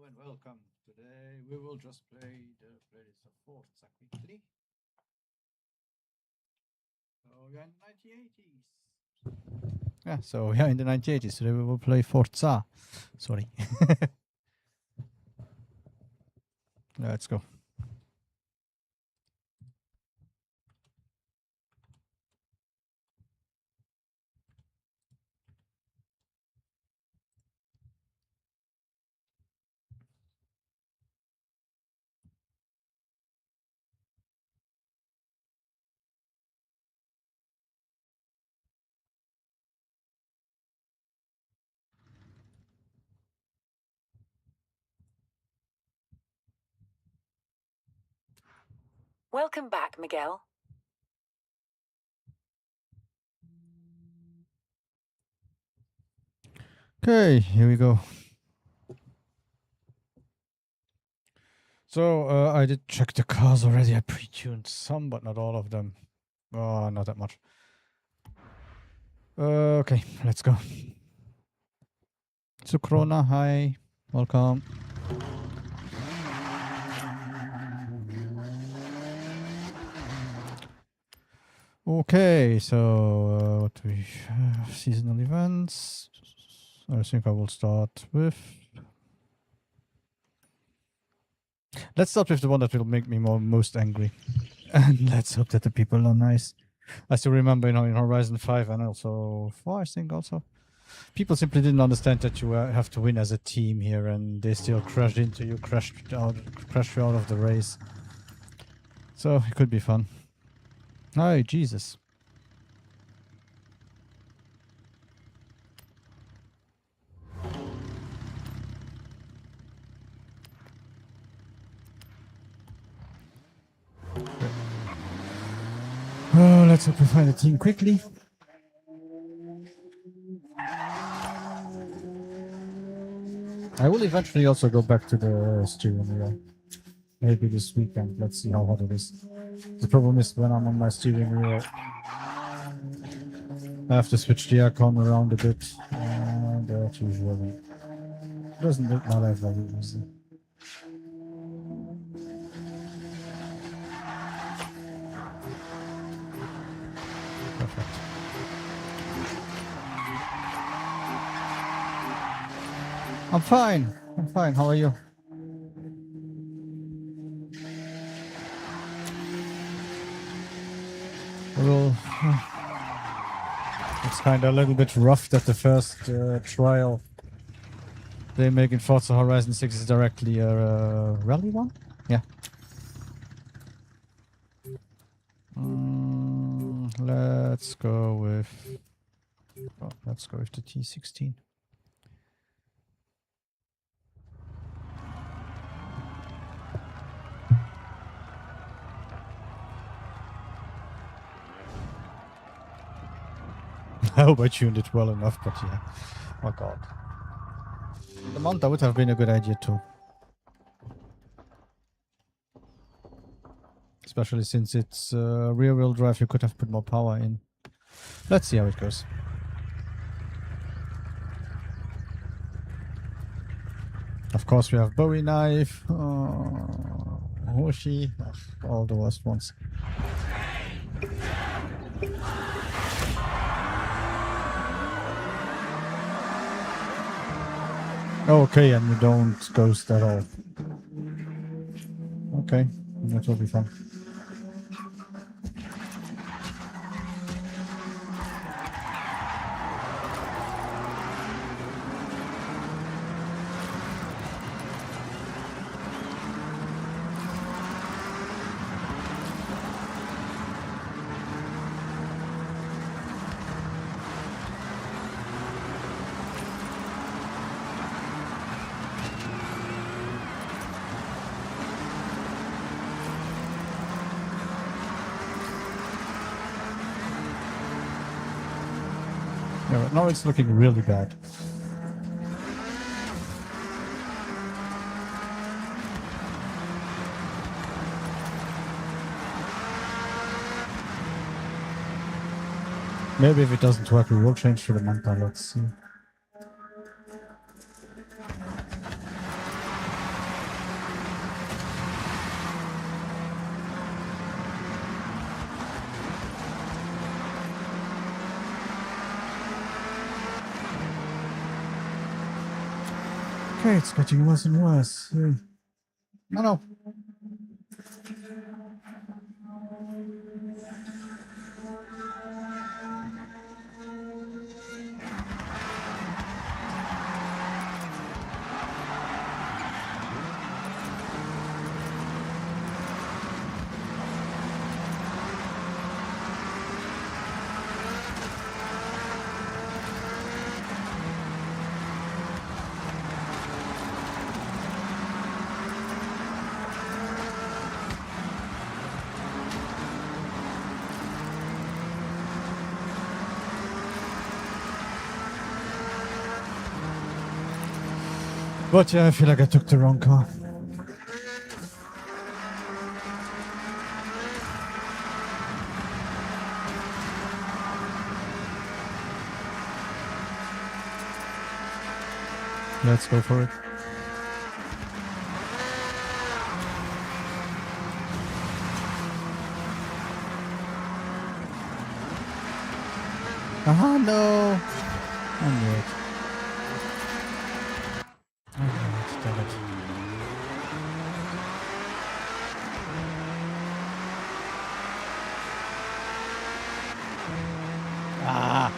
and welcome. Today we will just play the playlist of Forza quickly. So we are in the 1980s. Yeah, so we are in the 1980s. Today we will play Forza. Sorry. Let's go. Welcome back, Miguel. Okay, here we go. So I did check the cars already. I pre-tuned some, but not all of them. Oh, not that much. Okay, let's go. Sukrona, hi. Welcome. Okay, so what do we have? Seasonal events. I think I will start with... Let's start with the one that will make me most angry. And let's hope that the people are nice. I still remember, in Horizon 5 and also 4, I think also. People simply didn't understand that you have to win as a team here, and they still crashed into you, crashed you out of the race. So it could be fun. Oh, Jesus. Oh, let's hope we find a team quickly. I will eventually also go back to the steering wheel. Maybe this weekend. Let's see how hot it is. The problem is when I'm on my steering wheel, I have to switch the aircon around a bit. And that usually doesn't make my life very easy. Perfect. I'm fine. I'm fine. How are you? Well, it's kind of a little bit rough that the first trial they make in Forza Horizon 6 is directly a rally one? Yeah. Let's go with... Oh, let's go with the T16. I hope I tuned it well enough, but yeah. Oh god. The Manta would have been a good idea too. Especially since it's rear-wheel drive, you could have put more power in. Let's see how it goes. Of course we have Bowie Knife, Hoshi, all the worst ones. Okay, and you don't ghost at all. Okay, that will be fun. Yeah, but now it's looking really bad. Maybe if it doesn't work, we will change to the Manta. Let's see. Okay, it's getting worse and worse. No, no. But yeah, I feel like I took the wrong car. Let's go for it. Aha, no! I knew it. I knew it, damn it. Ah!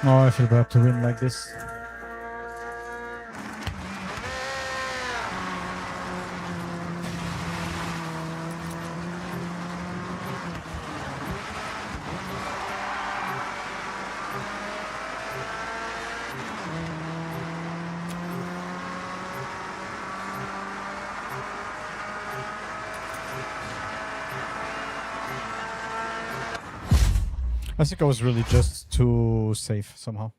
Oh, I feel bad to win like this. I think I was really just too safe somehow.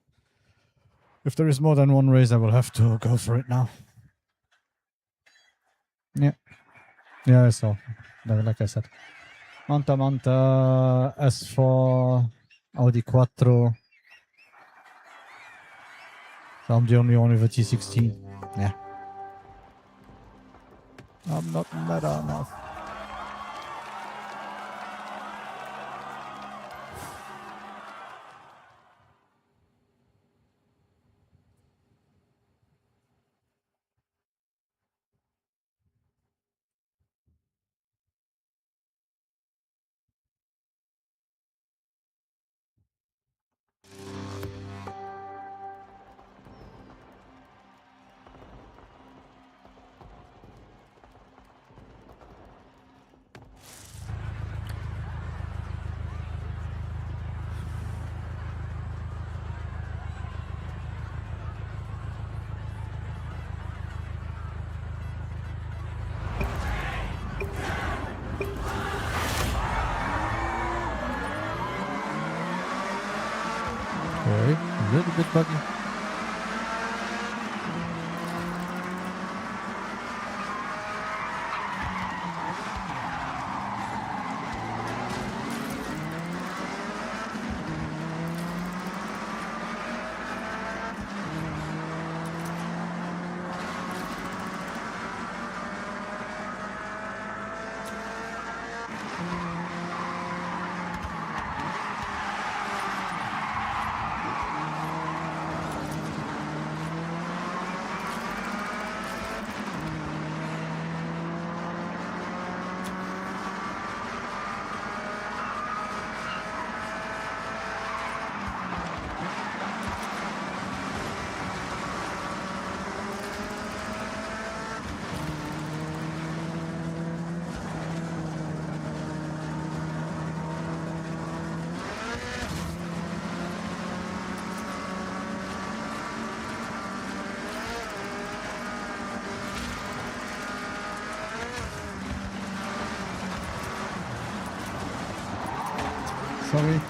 If there is more than one race, I will have to go for it now. Yeah. Yeah, I saw. Like I said. Manta, S4, Audi Quattro. So I'm the only one with a T16. Yeah. I'm not meta enough. Okay, a little bit buggy. Sorry.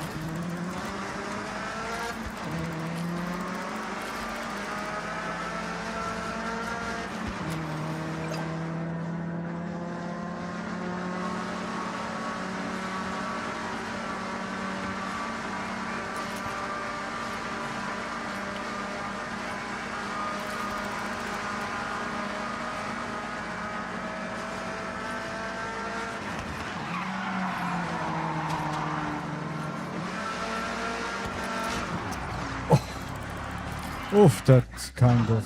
Oof, that kind of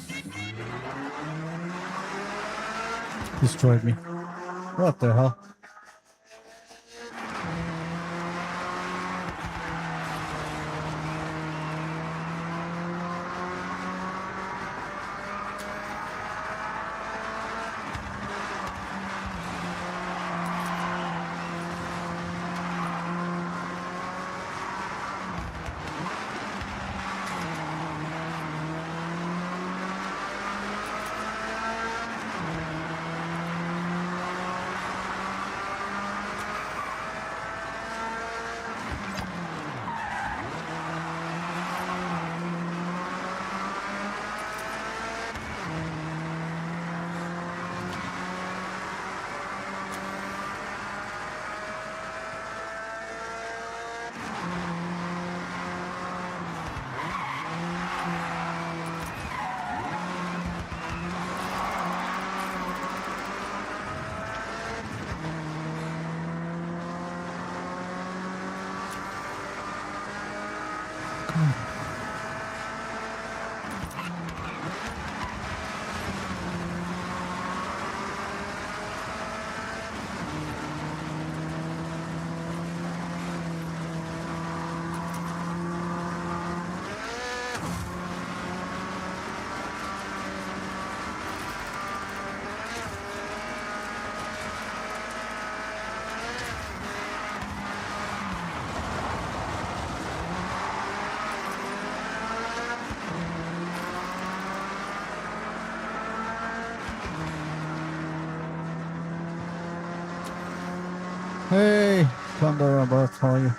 destroyed me. What the hell? Hey, Thunder, about how are you?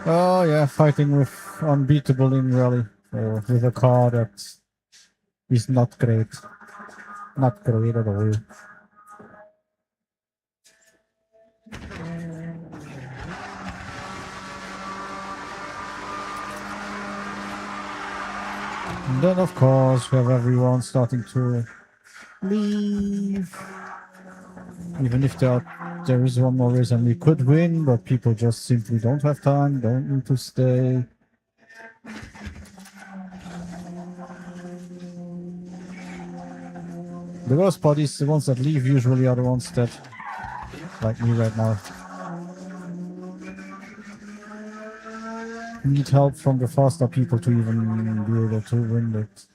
Oh yeah, fighting with unbeatable in rally, or with a car that is not great. Not great at all. And then of course we have everyone starting to leave. Even if there is one more reason we could win, but people just simply don't have time, don't need to stay. The worst part is the ones that leave usually are the ones that, like me right now, need help from the faster people to even be able to win it.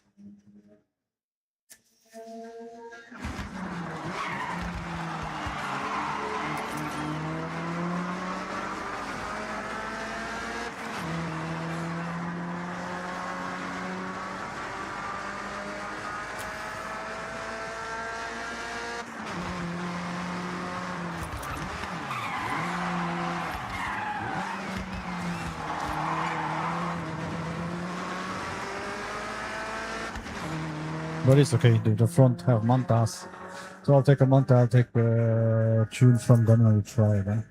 But it's okay, the front have mantas. So I'll take a manta, I'll take the tune from them and we'll try then.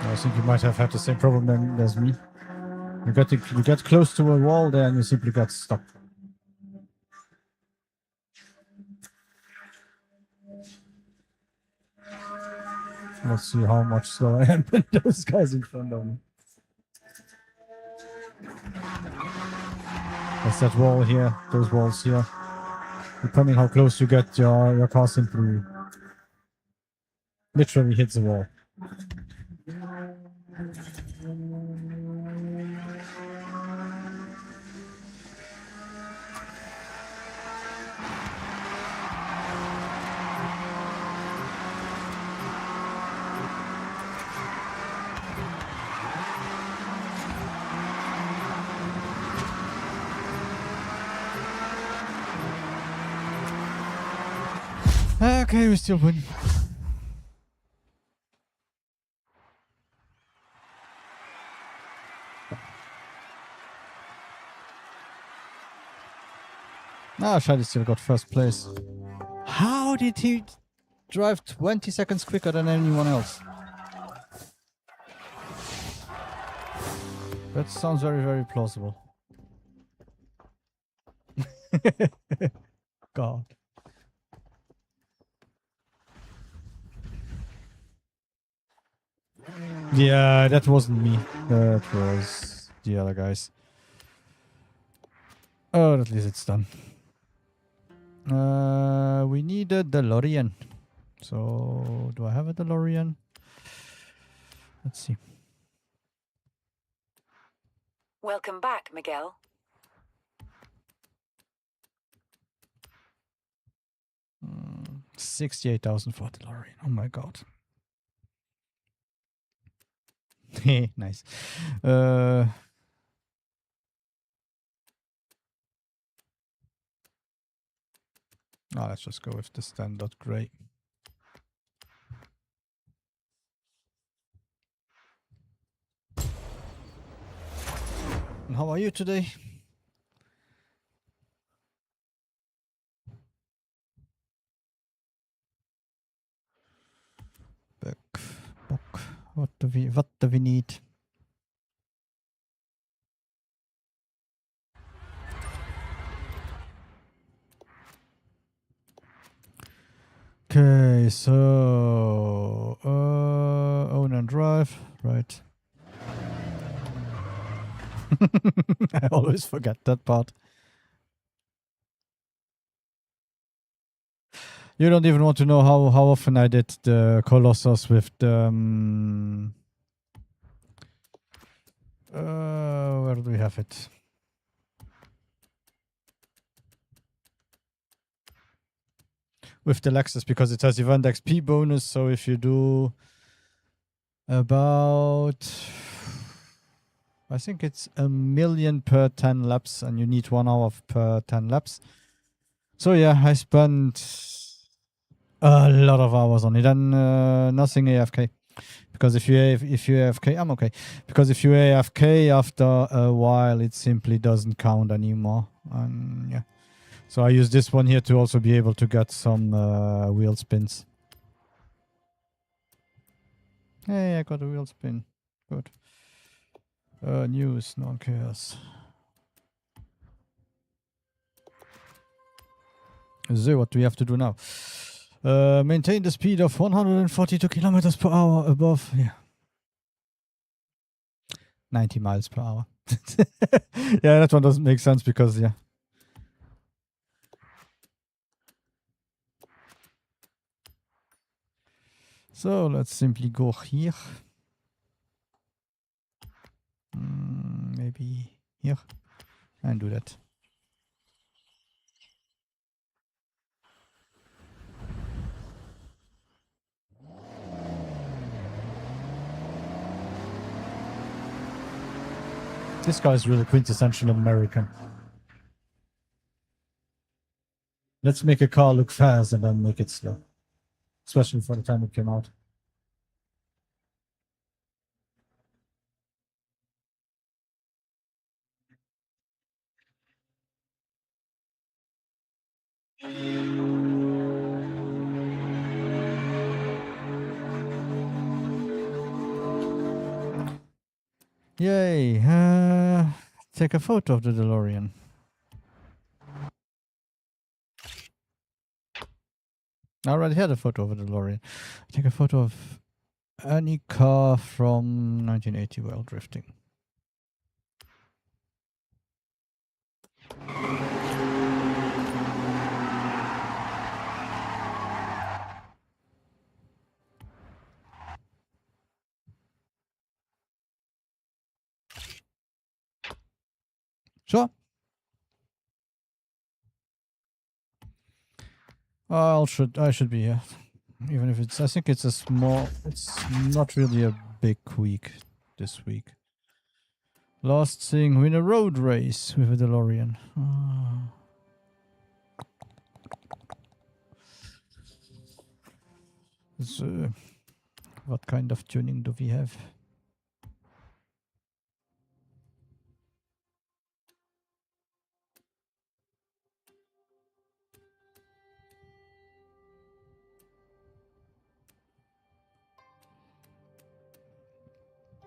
I think you might have had the same problem as me. You get close to a wall there and you simply get stuck. Let's see how much slower I am than those guys in front of me. That's that wall here, those walls here. Depending how close you get, your car simply Literally hits the wall. Okay, we still win. Ah, Shady still got first place. How did he drive 20 seconds quicker than anyone else? That sounds very, very plausible. God. Yeah, that wasn't me. That was the other guys. Oh, at least it's done. We need a DeLorean. So, do I have a DeLorean? Let's see. Welcome back, Miguel. 68,000 for DeLorean. Oh my god. Nice. Let's just go with the standard gray. And how are you today? Book. What do we need? Okay, so own and drive, right? I always forget that part. You don't even want to know how often I did the Colossus with the where do we have it? With the Lexus, because it has event XP bonus, so if you do about, I think it's 1 million per 10 laps, and you need 1 hour per 10 laps. So yeah, I spent a lot of hours on it, and nothing AFK. Because if you AFK, I'm okay. Because if you AFK after a while, it simply doesn't count anymore. And yeah. So I use this one here to also be able to get some wheel spins. Hey, I got a wheel spin. Good. News, no one cares. So what do we have to do now? Maintain the speed of 142 kilometers per hour above. Yeah. 90 miles per hour. Yeah, that one doesn't make sense because, yeah. So let's simply go here. Maybe here and do that. This guy is really quintessential American. Let's make a car look fast and then make it slow. Especially for the time it came out. Yay. Take a photo of the DeLorean. I already had a photo of a DeLorean. Take a photo of any car from 1980 while drifting. Sure. I should be here. Even if it's, I think it's a small, it's not really a big week this week. Last thing, win a road race with a DeLorean. So, what kind of tuning do we have?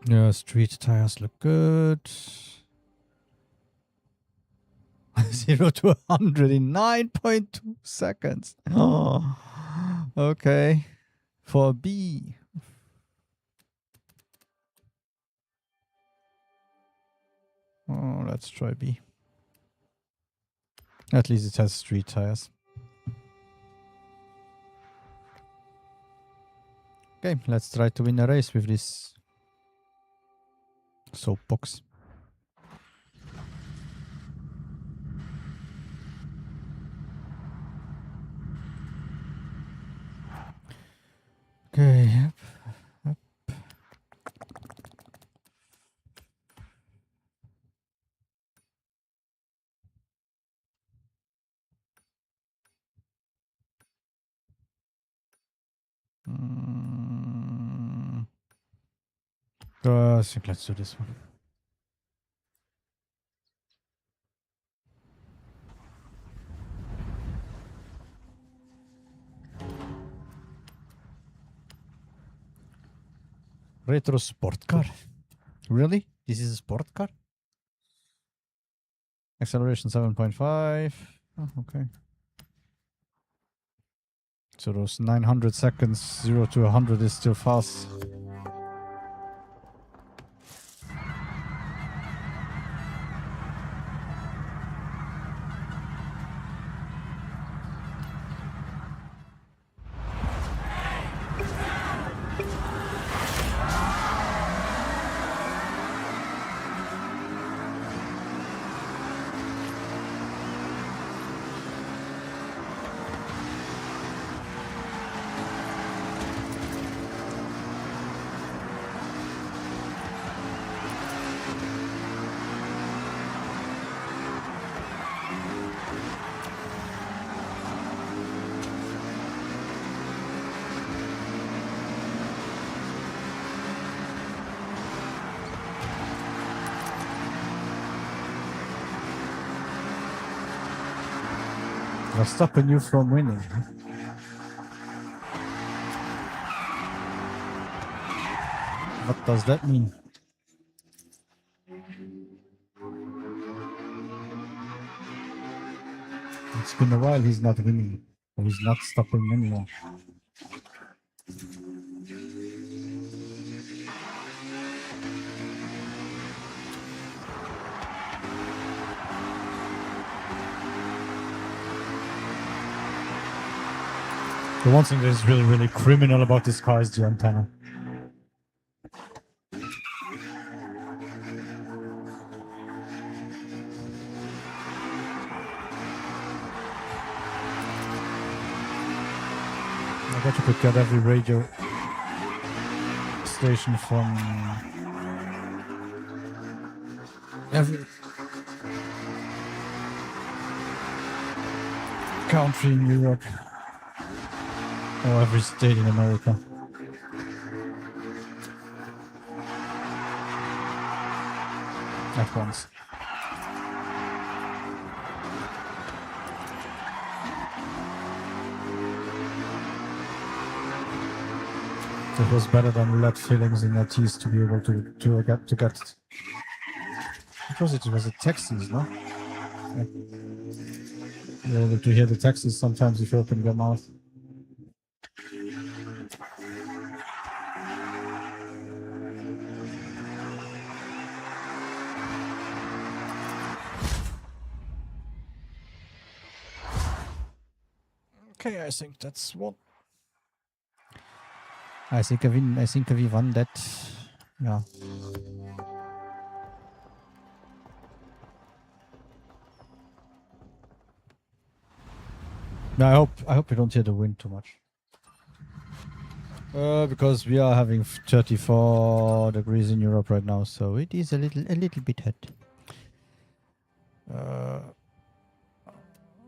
Yeah, street tires look good. 0 to 100 in 9.2 seconds. Oh, okay. For B. Oh, let's try B. At least it has street tires. Okay, let's try to win a race with this soapbox. Okay, yep. I think let's do this one. Retro sport car. Really? This is a sport car? Acceleration 7.5. Oh, okay. So those 900 seconds, 0 to 100 is still fast. They're stopping you from winning. What does that mean? It's been a while he's not winning. Or he's not stopping anyone. The one thing that is really, really criminal about this car is the antenna. I bet you could get every radio station from every country in Europe or every state in America. At once. It was better than lead fillings in your teeth to be able to get. Because it was a Texas, no? Yeah. You're able to hear the Texas sometimes if you open your mouth. Okay, I think that's what. I think we won that. Yeah. Now, I hope you don't hear the wind too much. Because we are having 34 degrees in Europe right now, so it is a little bit hot.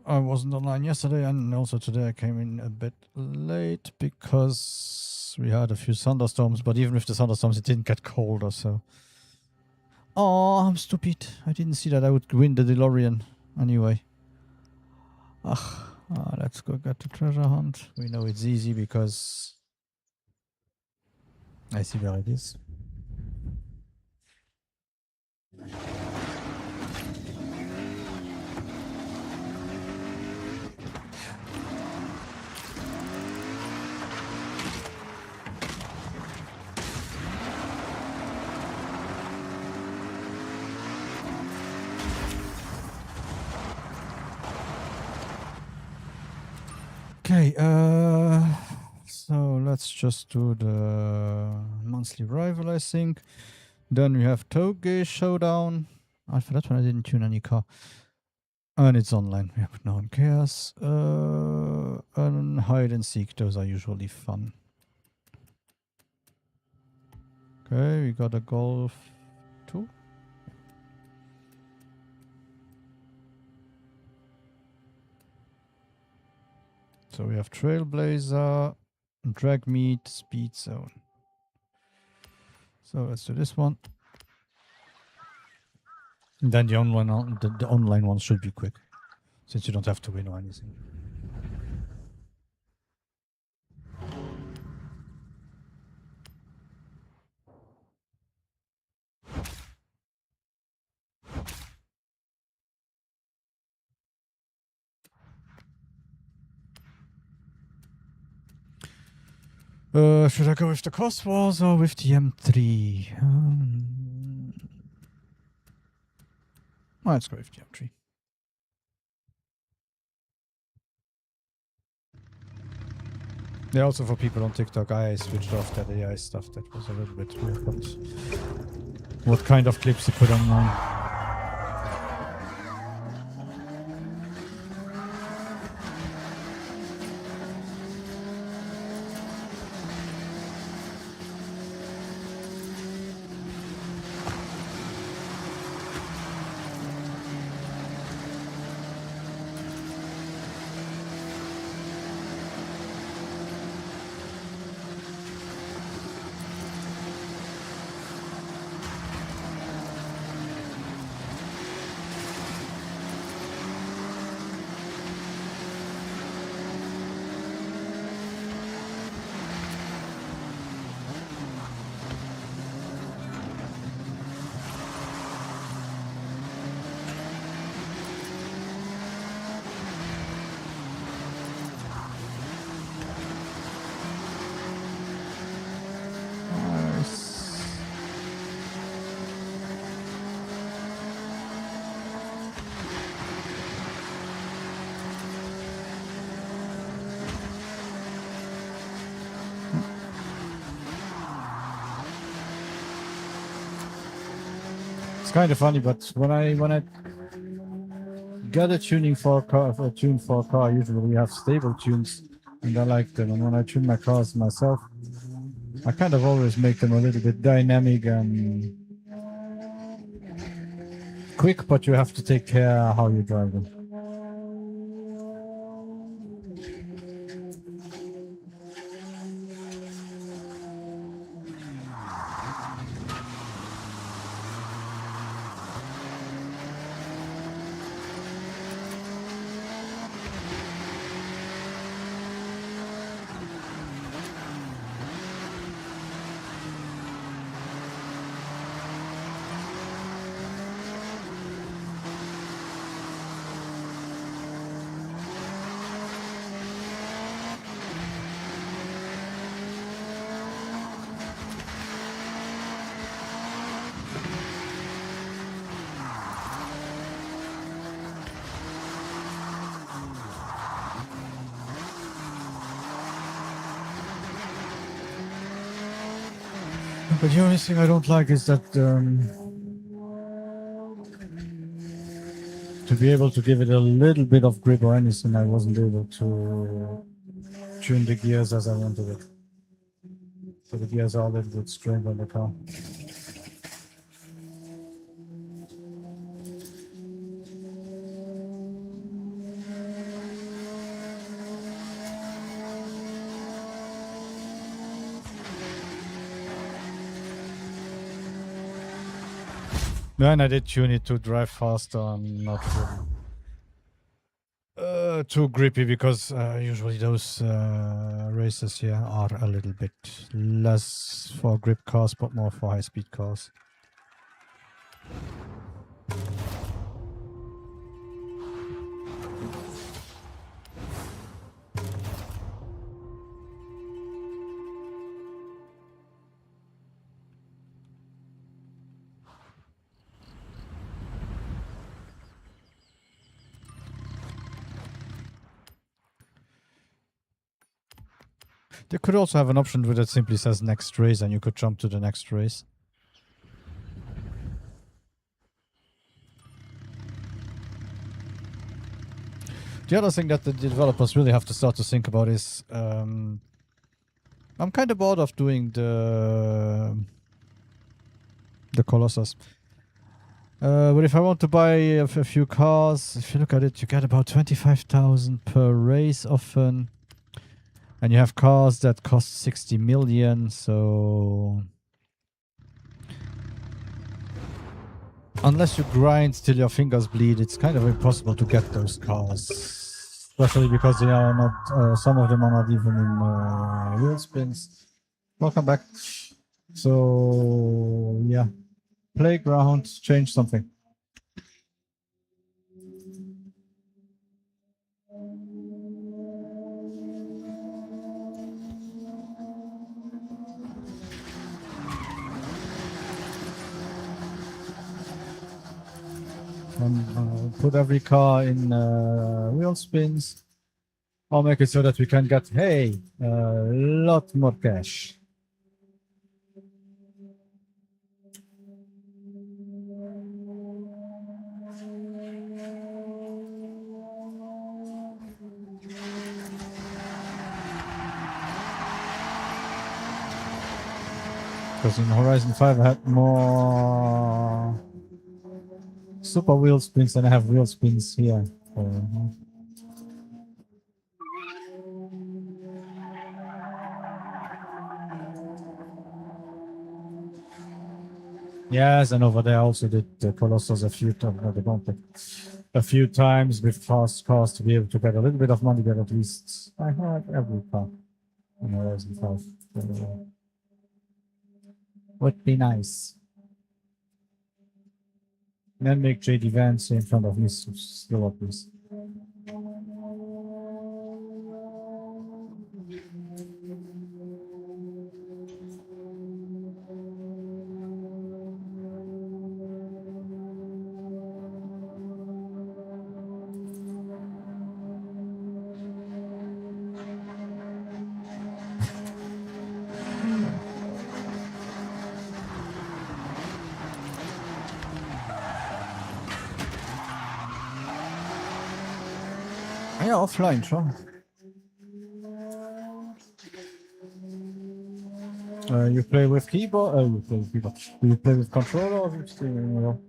I wasn't online yesterday, and also today I came in a bit late because we had a few thunderstorms, but even with the thunderstorms it didn't get colder, so... Oh, I'm stupid. I didn't see that I would win the DeLorean. Anyway. Let's go get the treasure hunt. We know it's easy because... I see where it is. Okay, so let's just do the monthly rival, I think. Then we have Toge Showdown. For that one I didn't tune any car. And it's online, yeah, but no one cares. And hide and seek, those are usually fun. Okay, we got a Golf 2. So we have Trailblazer, Drag Meet, Speed Zone. So let's do this one. And then the online one should be quick, since you don't have to win or anything. Should I go with the Cosworth or with the M3? Let's go with the M3. Yeah, also for people on TikTok, I switched off that AI stuff. That was a little bit weird, but what kind of clips you put online? It's kind of funny, but when I get a tuning for a car, usually we have stable tunes, and I like them. And when I tune my cars myself, I kind of always make them a little bit dynamic and quick, but you have to take care how you drive them. But the only thing I don't like is that the to be able to give it a little bit of grip or anything, I wasn't able to tune the gears as I wanted it. So the gears are a little bit strained on the car. No, and I did tune it to drive faster and not too grippy, because usually those races here are a little bit less for grip cars but more for high-speed cars. They could also have an option where it simply says next race and you could jump to the next race. The other thing that the developers really have to start to think about is I'm kind of bored of doing the Colossus. But if I want to buy a few cars, if you look at it, you get about 25,000 per race often. And you have cars that cost 60 million, so unless you grind till your fingers bleed, it's kind of impossible to get those cars. Especially because they are not, some of them are not even in wheel spins. Welcome back. So, yeah. Playground, change something. Put every car in wheel spins, or make it so that we can get, hey, a lot more cash. Because in Horizon 5 I had more super wheel spins than I have wheel spins here. Yes, and over there I also did the Colossus a few times with fast cars to be able to get a little bit of money, but at least I had every car in Horizon 5. Would be nice. And then make JD Vance in front of me still up this. Ja, offline schon. You play with keyboard? You play with keyboard. Do you play with controller or with steering wheel?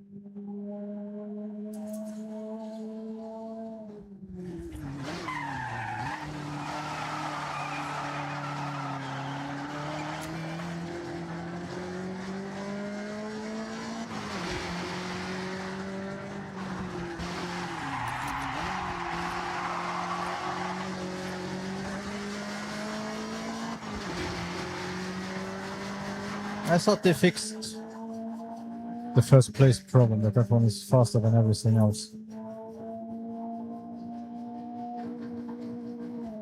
I thought they fixed the first place problem, that one is faster than everything else.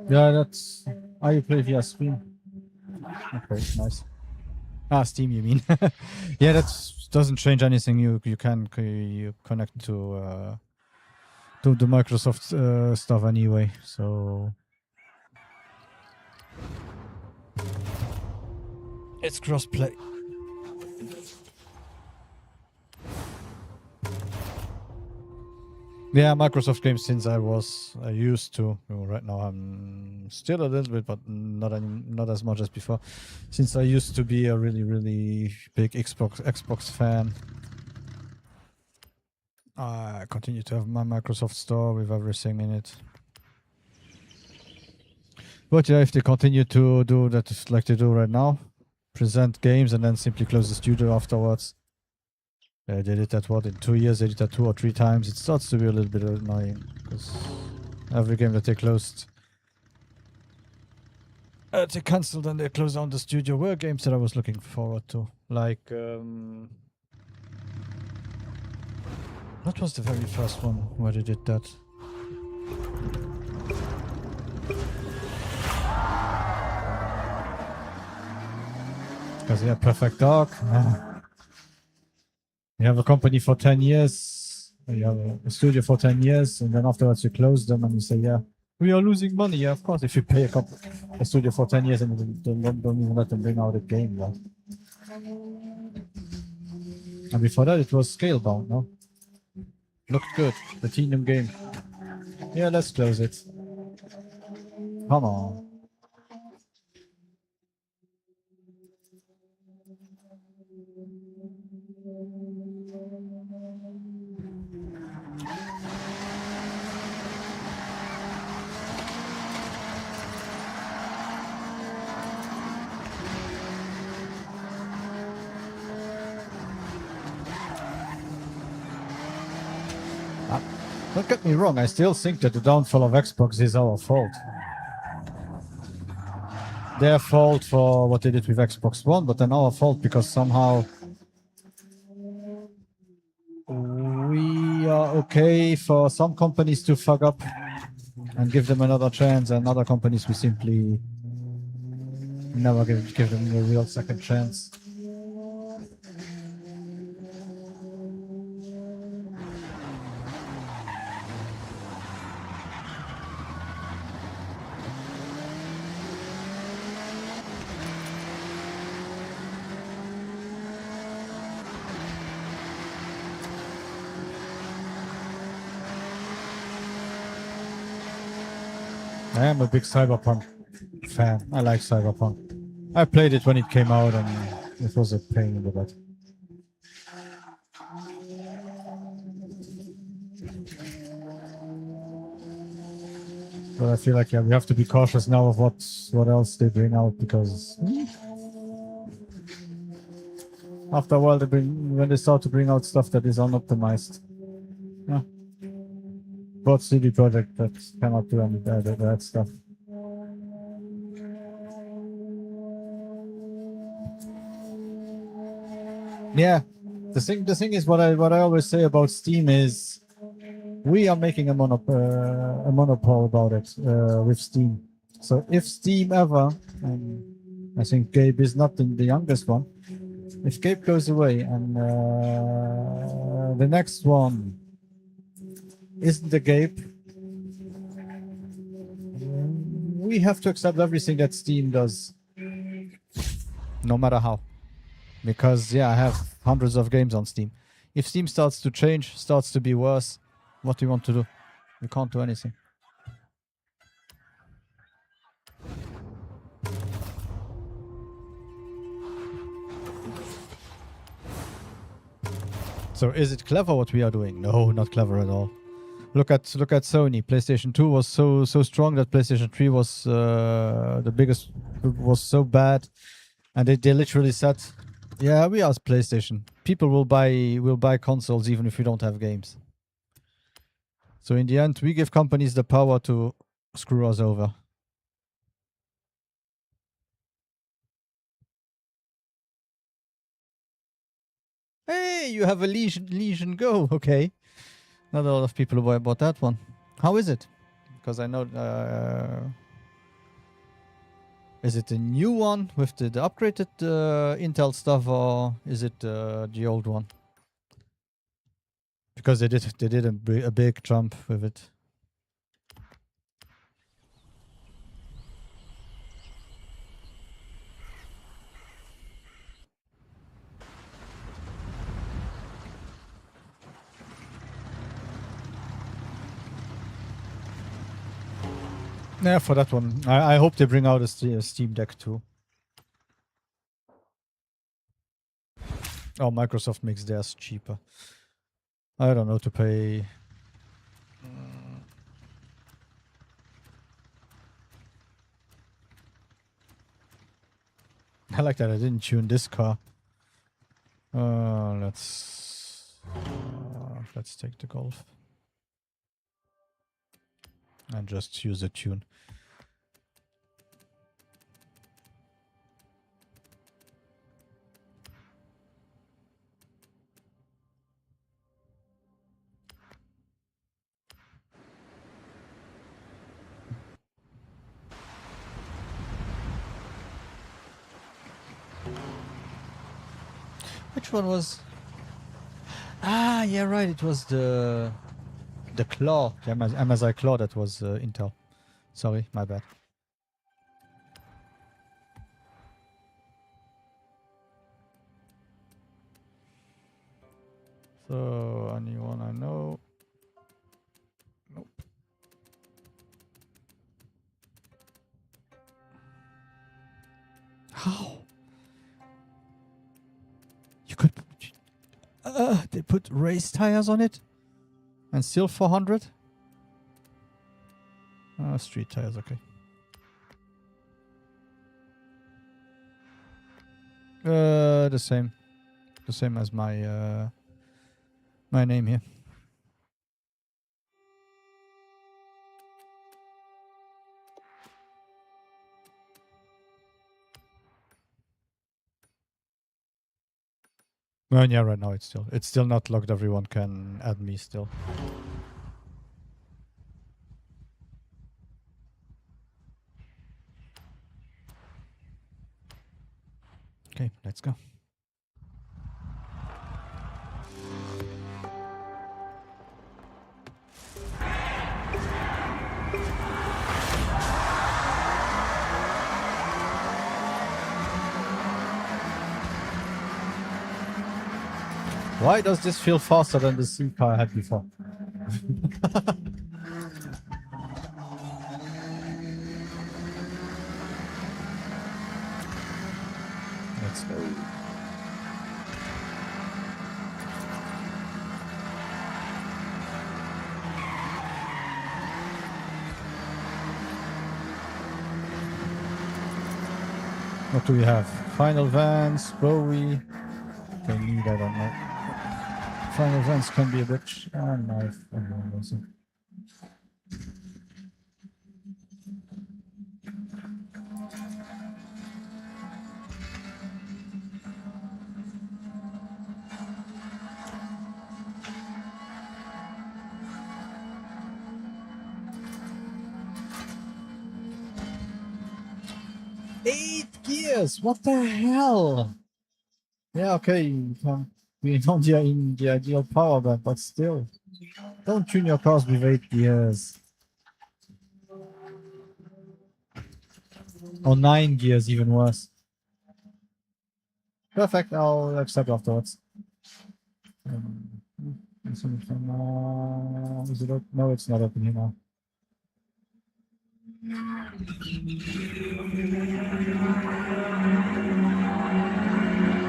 Yeah, that's... Oh, you play via Steam? Okay, nice. Ah, Steam, you mean? Yeah, that doesn't change anything. You connect to the Microsoft stuff anyway, so... It's crossplay. Yeah, Microsoft games since I was used to. Well, right now I'm still a little bit, but not as much as before. Since I used to be a really big Xbox fan, I continue to have my Microsoft store with everything in it. But yeah, if they continue to do that like they do right now, present games and then simply close the studio afterwards. They did that in 2 years. They did that 2 or 3 times. It starts to be a little bit annoying because every game that they closed, they cancelled and they closed down the studio were games that I was looking forward to. Like, what was the very first one where they did that? Because yeah, Perfect Dark. You have a company for 10 years, you have a studio for 10 years, and then afterwards you close them and you say, yeah, we are losing money. Yeah, of course, if you pay a studio for 10 years and you don't even let them bring out a game. Right? And before that, it was Scalebound, no? Looked good. The Platinum game. Yeah, let's close it. Come on. Don't get me wrong, I still think that the downfall of Xbox is our fault. Their fault for what they did with Xbox One, but then our fault because somehow we are okay for some companies to fuck up and give them another chance, and other companies we simply never give them a real second chance. I am a big Cyberpunk fan. I like Cyberpunk. I played it when it came out and it was a pain in the butt. But I feel like, yeah, we have to be cautious now of what else they bring out because after a while when they start to bring out stuff that is unoptimized. Yeah. But CD Projekt that cannot do any that stuff. Yeah. The thing is what I always say about Steam is we are making a monopole about it with Steam. So if Steam ever, I think Gabe is not the youngest one, if Gabe goes away and the next one isn't the Gabe, we have to accept everything that Steam does, no matter how. Because, yeah, I have hundreds of games on Steam. If Steam starts to change, starts to be worse, what do you want to do? You can't do anything. So is it clever what we are doing? No, not clever at all. Look at Sony. PlayStation 2 was so strong that PlayStation 3 was the biggest, was so bad, and they literally said, "Yeah, we are PlayStation. People will buy consoles even if we don't have games." So in the end, we give companies the power to screw us over. Hey, you have a Legion Go. Okay. Not a lot of people who bought that one. How is it? Because I know... is it the new one with the upgraded Intel stuff, or is it the old one? Because they did a big jump with it. Yeah, for that one. I hope they bring out a Steam Deck too. Oh, Microsoft makes theirs cheaper. I don't know to pay. I like that I didn't tune this car. Let's take the Golf and just use a tune. Which one was? Ah, yeah, right. It was the Claw, the MSI Claw that was Intel. Sorry, my bad. So anyone I know? Nope. How? You could. They put race tires on it, and still 400. Street tires, okay. The same as my my name here. Well, yeah, right now it's still not locked. Everyone can add me still. Okay, let's go. Why does this feel faster than the C car I had before? Let's go. What do we have? Final Vans, Bowie. They need, I don't know. Final Vans can be a bit. Knife. Eight gears. What the hell? Yeah, okay. We know they're in the ideal power band, but still. Don't tune your cars with 8 gears. Or 9 gears, even worse. Perfect, I'll accept afterwards. Is it open? No, it's not open here now.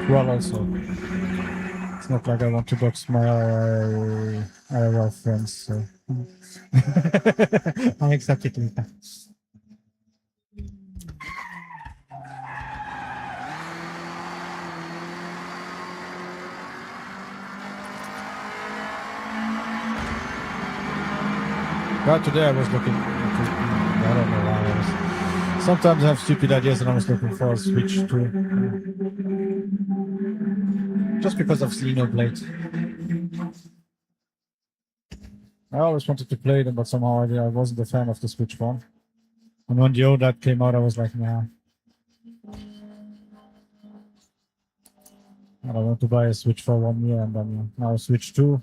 Well, also. It's not like I want to box my IRL friends, so. I accept it later. Right today I was looking. I don't know why I was. Sometimes I have stupid ideas and I was looking for a Switch too. Just because of Xenoblade. I always wanted to play them, but somehow I wasn't a fan of the Switch one. And when the OLED came out, I was like, nah. I don't want to buy a Switch for 1 year and then now Switch 2.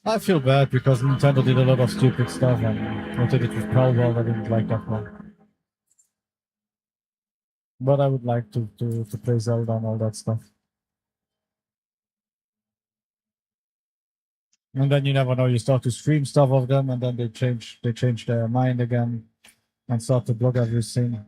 I feel bad because Nintendo did a lot of stupid stuff and what they did with Palworld, I didn't like that one. But I would like to play Zelda and all that stuff. And then you never know, you start to stream stuff of them and then they change their mind again. and start to block everything.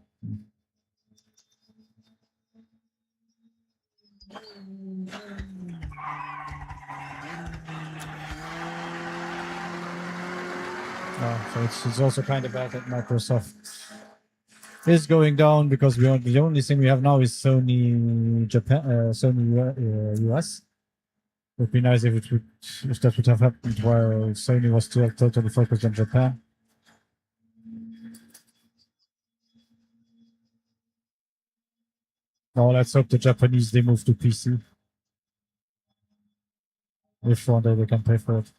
So it's also kind of bad that Microsoft is going down because the only thing we have now is Sony Japan, Sony US. It would be nice if that would have happened while Sony was still totally focused on Japan. Now let's hope the Japanese they move to PC. If one day they can pay for it.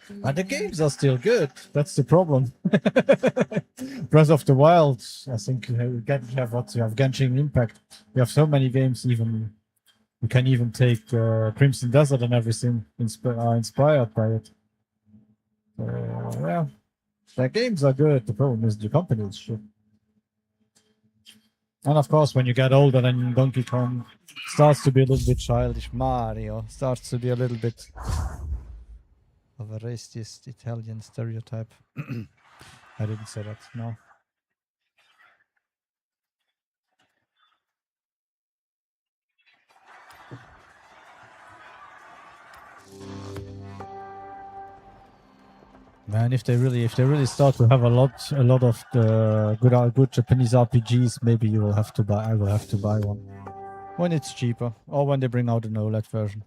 But the games are still good. That's the problem. Breath of the Wild, I think you have what you have Genshin Impact. You have so many games. Even you can even take Crimson Desert and everything inspired by it. Yeah, the games are good. The problem is the company is shit. And of course, when you get older, then Donkey Kong starts to be a little bit childish. Mario starts to be a little bit of a racist Italian stereotype. I didn't say that, no. Man, if they really start to have a lot of the good Japanese RPGs, maybe I will have to buy one when it's cheaper or when they bring out an OLED version.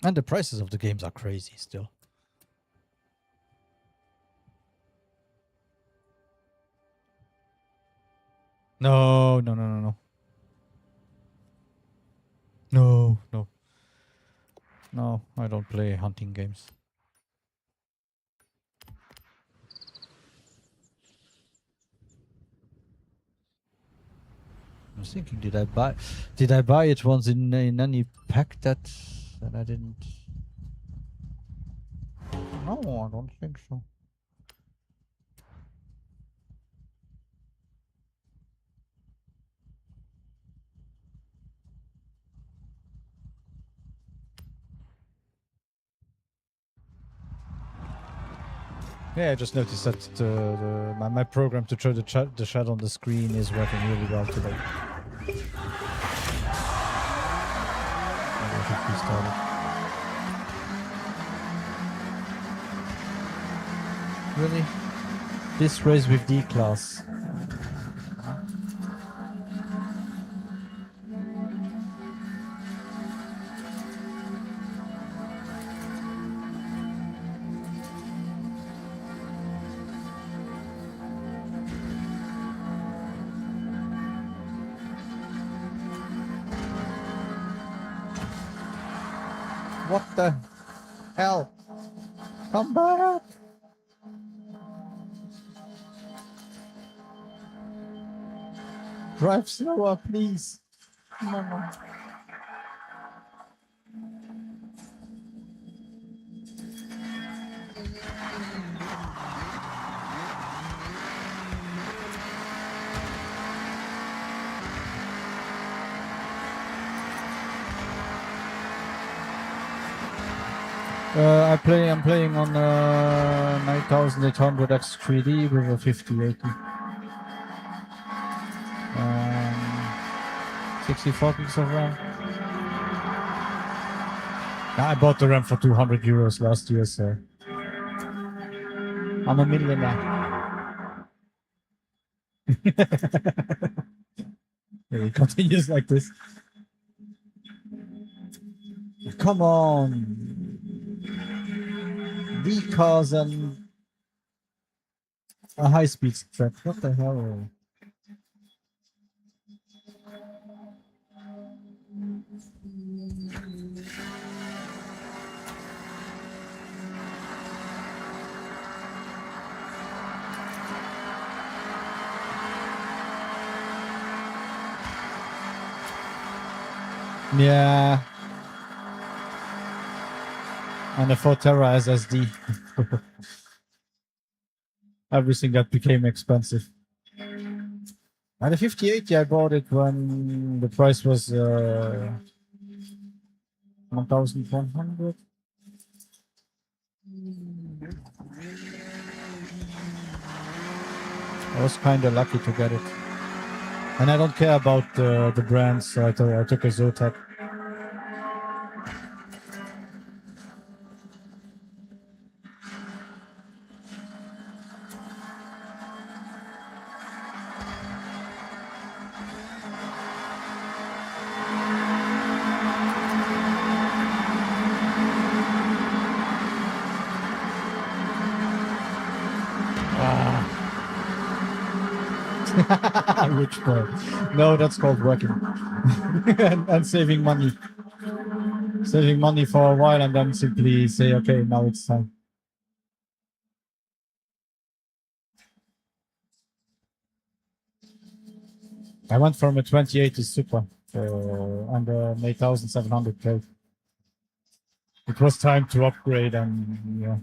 And the prices of the games are crazy still. No. No, I don't play hunting games. I was thinking, did I buy it once in any pack that I didn't? No, I don't think so. Yeah, I just noticed that my program to show the chat on the screen is working really well today. Maybe I should restart it. Really? This race with D-Class. What the hell? Come back! Drive slower, please. Come on. I'm playing on 9800 X3D with a 5080. 64 gigs of RAM. I bought the RAM for 200 euros last year, so I'm a millionaire. It continues like this. Come on. D-cars and a high-speed track. What the hell? Yeah. And a 4 Tera SSD. Everything that became expensive. And the 5080, I bought it when the price was 1,100. I was kind of lucky to get it. And I don't care about the brands, so I took a Zotac. Rich boy. No, that's called working. and saving money. Saving money for a while and then simply say, okay, now it's time. I went from a 2080 Super and an 8700K. It was time to upgrade and yeah.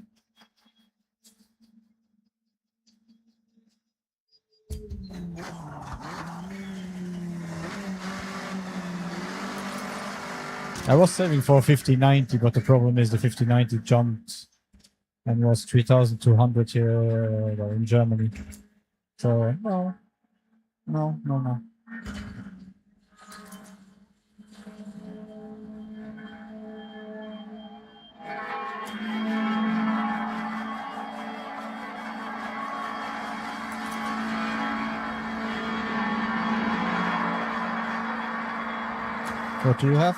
I was saving for 5090, but the problem is the 5090 jumped and was 3,200 here in Germany. So no. What do you have?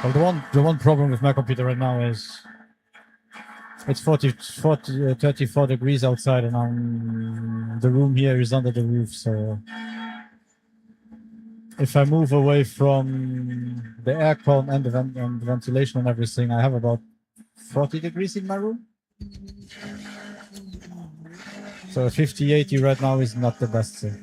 Well, the one problem with my computer right now is it's 34 degrees outside, and the room here is under the roof. So if I move away from the aircon and and the ventilation and everything, I have about 40 degrees in my room. So 5080 right now is not the best thing.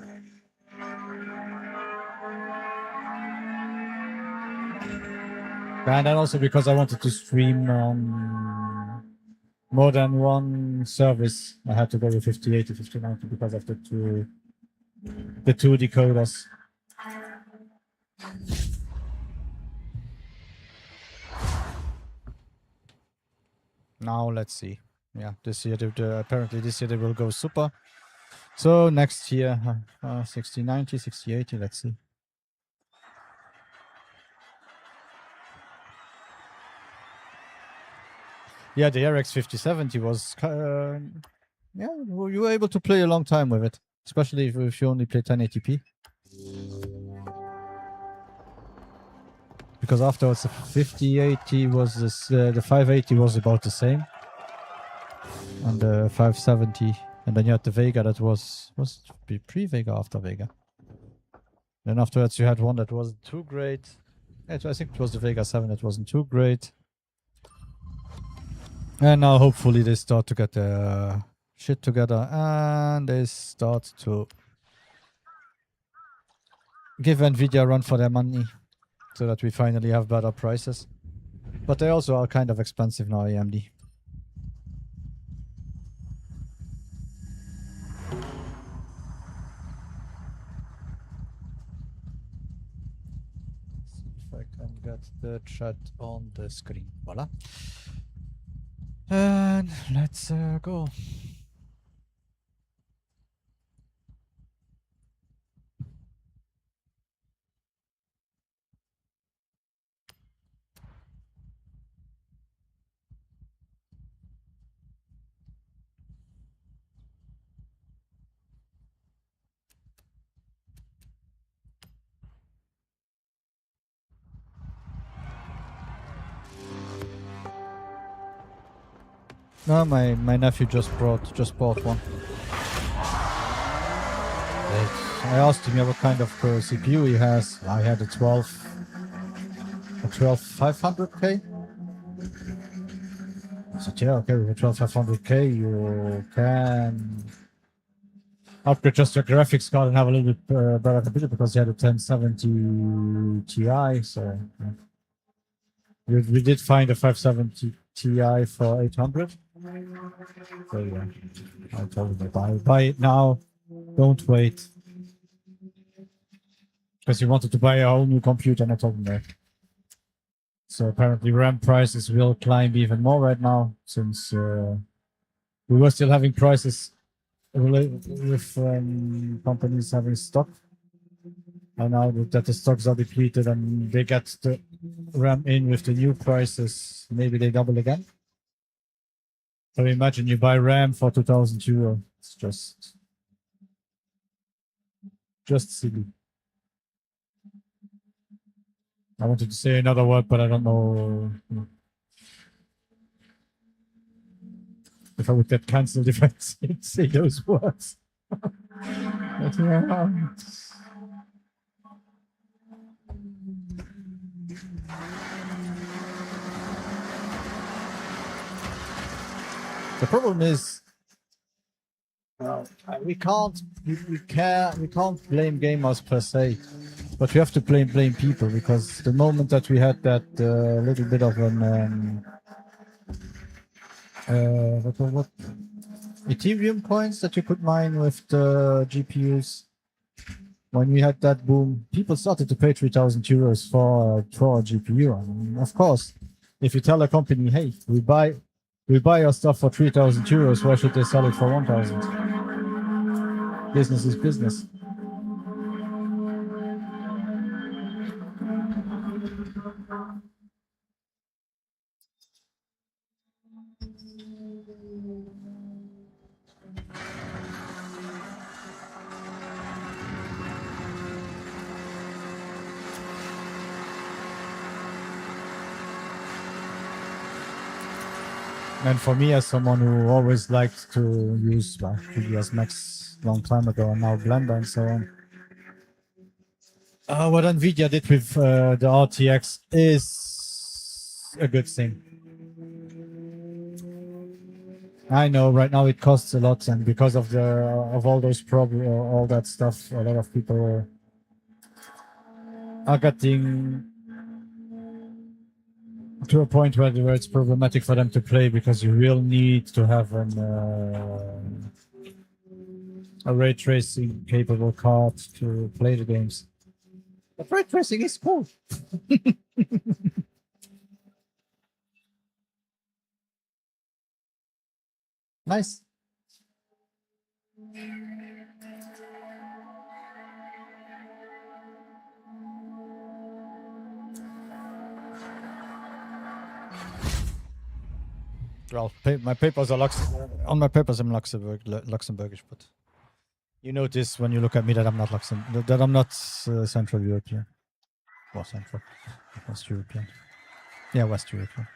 And then also because I wanted to stream on more than one service, I had to go with 5080, 5090 because of the two decoders. Now let's see. Yeah, this year apparently this year they will go super. So next year 6090, 6080. Let's see. Yeah, the RX 5070 was yeah, you were able to play a long time with it, especially if you only play 1080p. Because afterwards the 5080 was this, the 580 was about the same, and the 570, and then you had the Vega that was pre-Vega, after Vega. Then afterwards you had one that wasn't too great. I think it was the Vega 7 that wasn't too great. And now hopefully they start to get their shit together and they start to give Nvidia a run for their money so that we finally have better prices. But they also are kind of expensive now, AMD. See if I can get the chat on the screen. Voila. And let's go. No, my nephew just bought one. I asked him what kind of CPU he has. I had a 12500K. I said, yeah, okay, with a 12500K you can upgrade just your graphics card and have a little bit better computer because he had a 1070 Ti. So we did find a 570 Ti for 800. So yeah, I told him buy it now. Don't wait. Because he wanted to buy a whole new computer and I told him that. So apparently RAM prices will climb even more right now since we were still having prices with companies having stock. And now that the stocks are depleted and they get the RAM in with the new prices, maybe they double again. So imagine you buy RAM for 2,000 euro. It's just silly. I wanted to say another word, but I don't know if I would get cancelled if I say those words. But, yeah. The problem is we can't blame gamers per se, but we have to blame people because the moment that we had that little bit of an what Ethereum coins that you could mine with the GPUs. When we had that boom, people started to pay 3,000 euros for a GPU. I mean, of course, if you tell a company, "Hey, we buy your stuff for 3,000 euros," why should they sell it for 1,000? Business is business. And for me, as someone who always liked to use 3ds Max long time ago and now Blender and so on, what Nvidia did with the RTX is a good thing. I know right now it costs a lot, and because of all those problems, all that stuff, a lot of people are getting to a point where it's problematic for them to play because you will need to have a ray tracing capable card to play the games. But ray tracing is cool. Nice. Well, my papers are on my papers I'm Luxembourgish, but you notice when you look at me that I'm not that I'm not Central European. Well, Central, West European. Yeah, West European.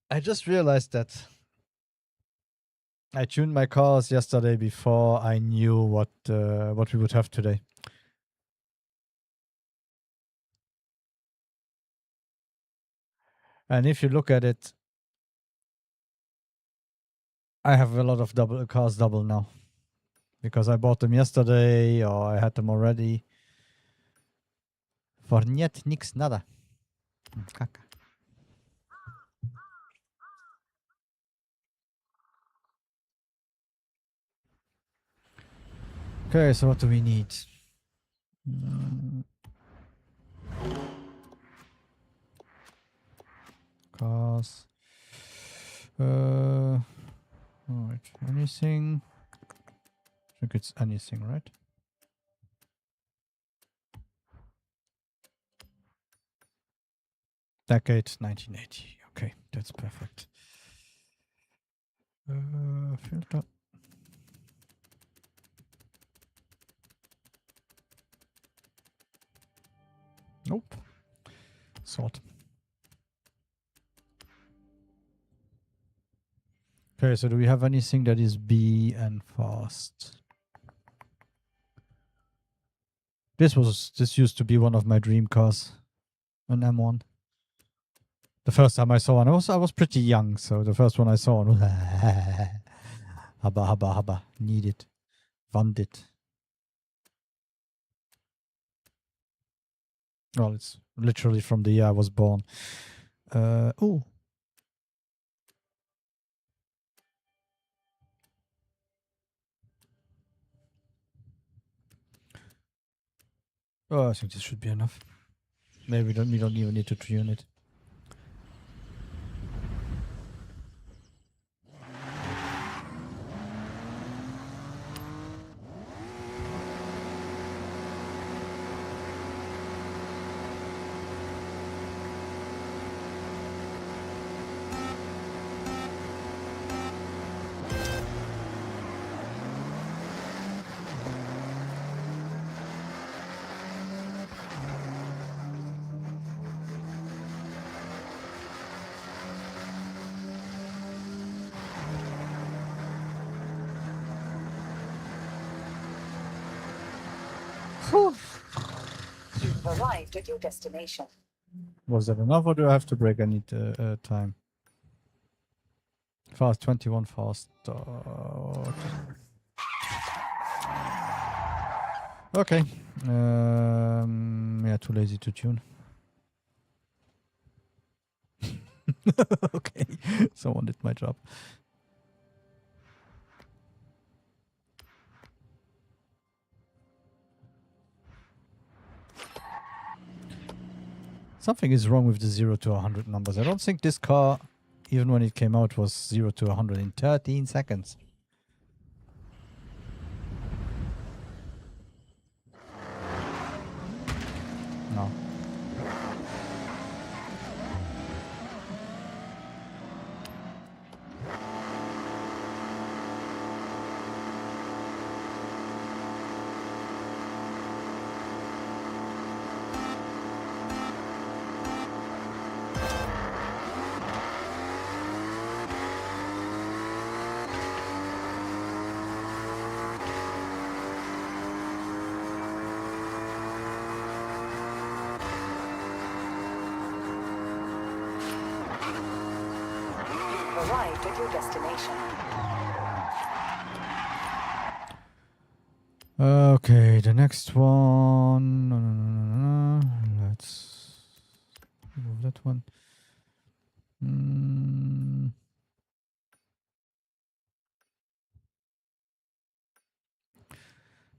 I just realized that I tuned my cars yesterday before I knew what we would have today. And if you look at it, I have a lot of cars double now because I bought them yesterday or I had them already. For niet niks nada. Kaka. Okay, so what do we need? Cars. Alright, anything? I think it's anything, right? Decade 1980. Okay, that's perfect. Filter. Nope. Sort. Okay, so do we have anything that is B and fast? This used to be one of my dream cars, an M1. The first time I saw one, I was pretty young, so the first one I saw one was habba, need it, want it. Well, it's literally from the year I was born. Oh. Oh, I think this should be enough. Maybe we don't even need to tune it. You've arrived at your destination. Was that enough, or do I have to break any time? Fast 21 fast. Okay. Yeah, too lazy to tune. Okay, someone did my job. Something is wrong with the 0 to 100 numbers. I don't think this car, even when it came out, was 0 to 100 in 13 seconds. No. Arrived at your destination. Okay, the next one. No. Let's move that one.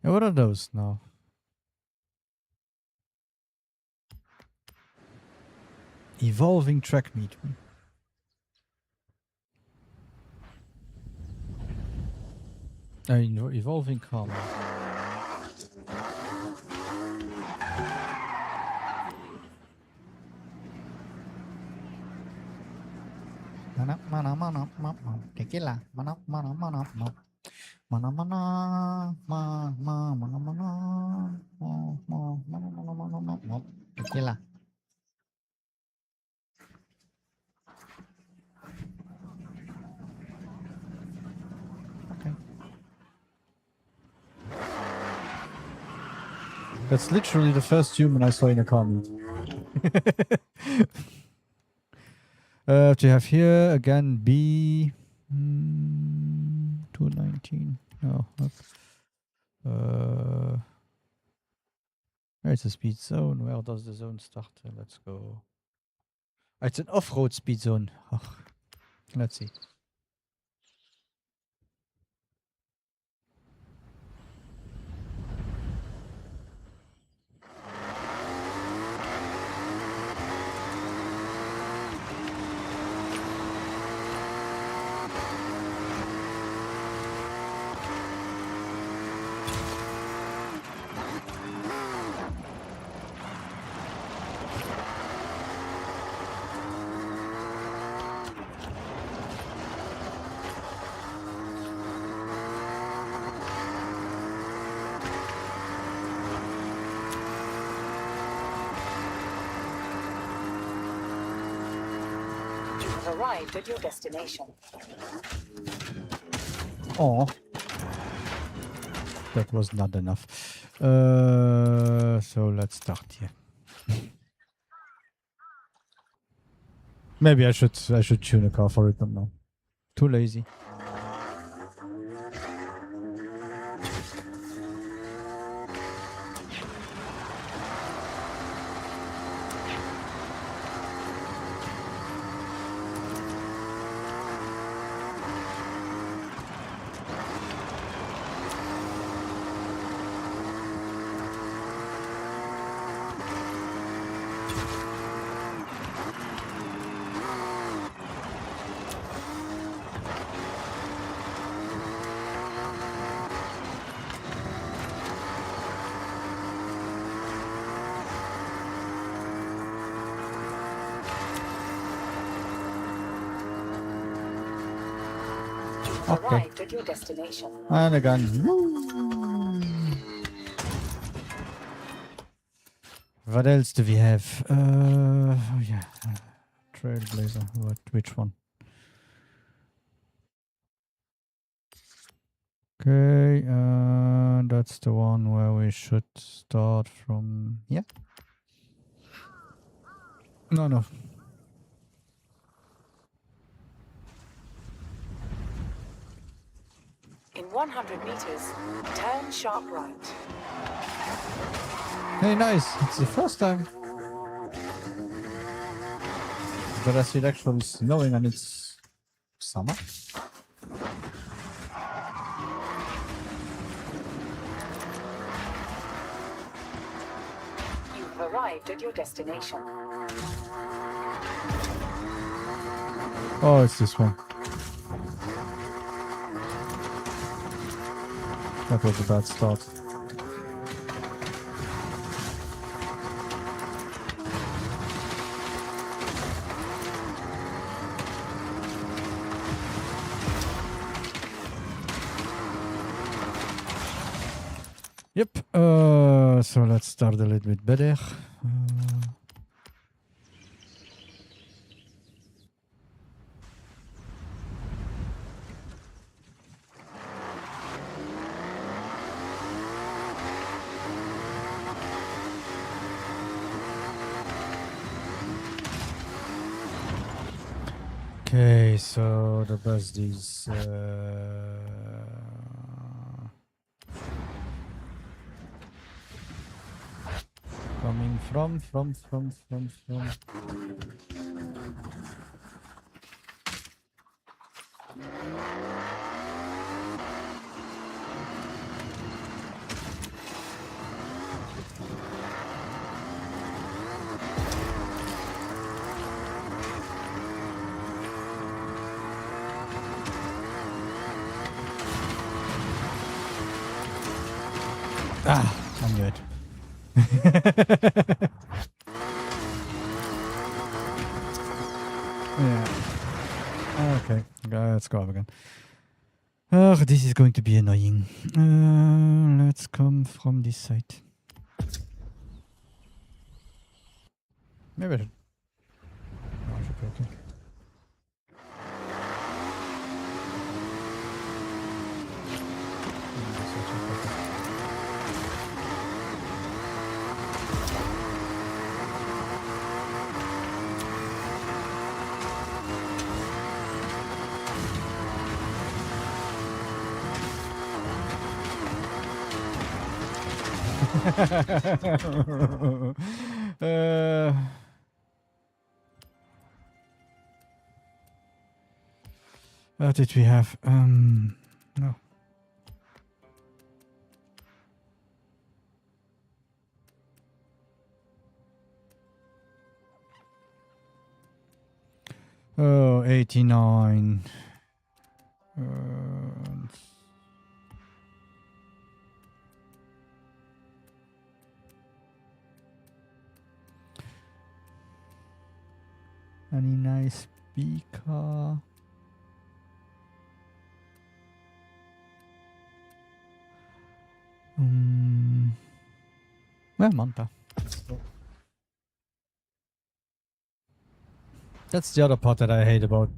Yeah, what are those now? Evolving track meet. Evolving car. Tequila. Tequila. Okay. That's literally the first human I saw in a car meet. To have here again B 219. No. Where's the speed zone? Where does the zone start? Let's go. It's an off-road speed zone. Oh, let's see. You've arrived at your destination. Oh, that was not enough. So let's start here. Maybe I should tune a car for it, but no, too lazy. Okay. Arrived at your destination. And again. What else do we have? Oh yeah, Trailblazer. Which one? Okay, that's the one where we should start from. Yeah. No. In 100 meters, turn sharp right. Hey, nice. It's the first time that I see it actually snowing and it's summer. You've arrived at your destination. Oh, it's this one. That was a bad start. Yep. So let's start a little bit better. Okay, so the bus is coming from. Ah, I knew it. Yeah. Okay, let's go up again. Oh, this is going to be annoying. Let's come from this side. Maybe I should. No, I should be okay. What did we have? No. Oh, 89. Any nice speaker? Well, Manta. That's the other part that I hate about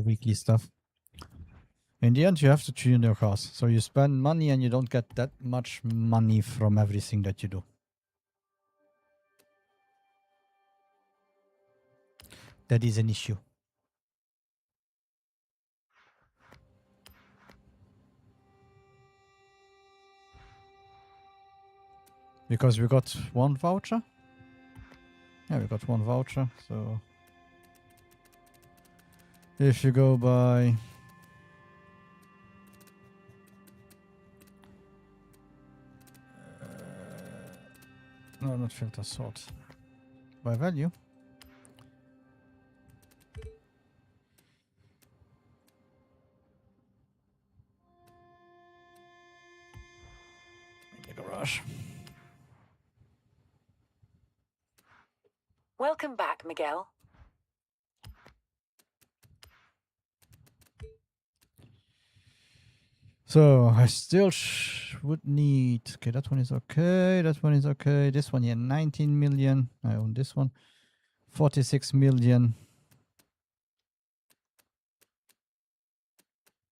weekly stuff. In the end, you have to tune your cars. So you spend money and you don't get that much money from everything that you do. That is an issue. Because we got one voucher. Yeah, we got one voucher. So if you go by... no, not filter, sort. By value. In the garage. Welcome back, Miguel. So I still would need... okay, that one is okay. That one is okay. This one here, 19 million. I own this one. 46 million.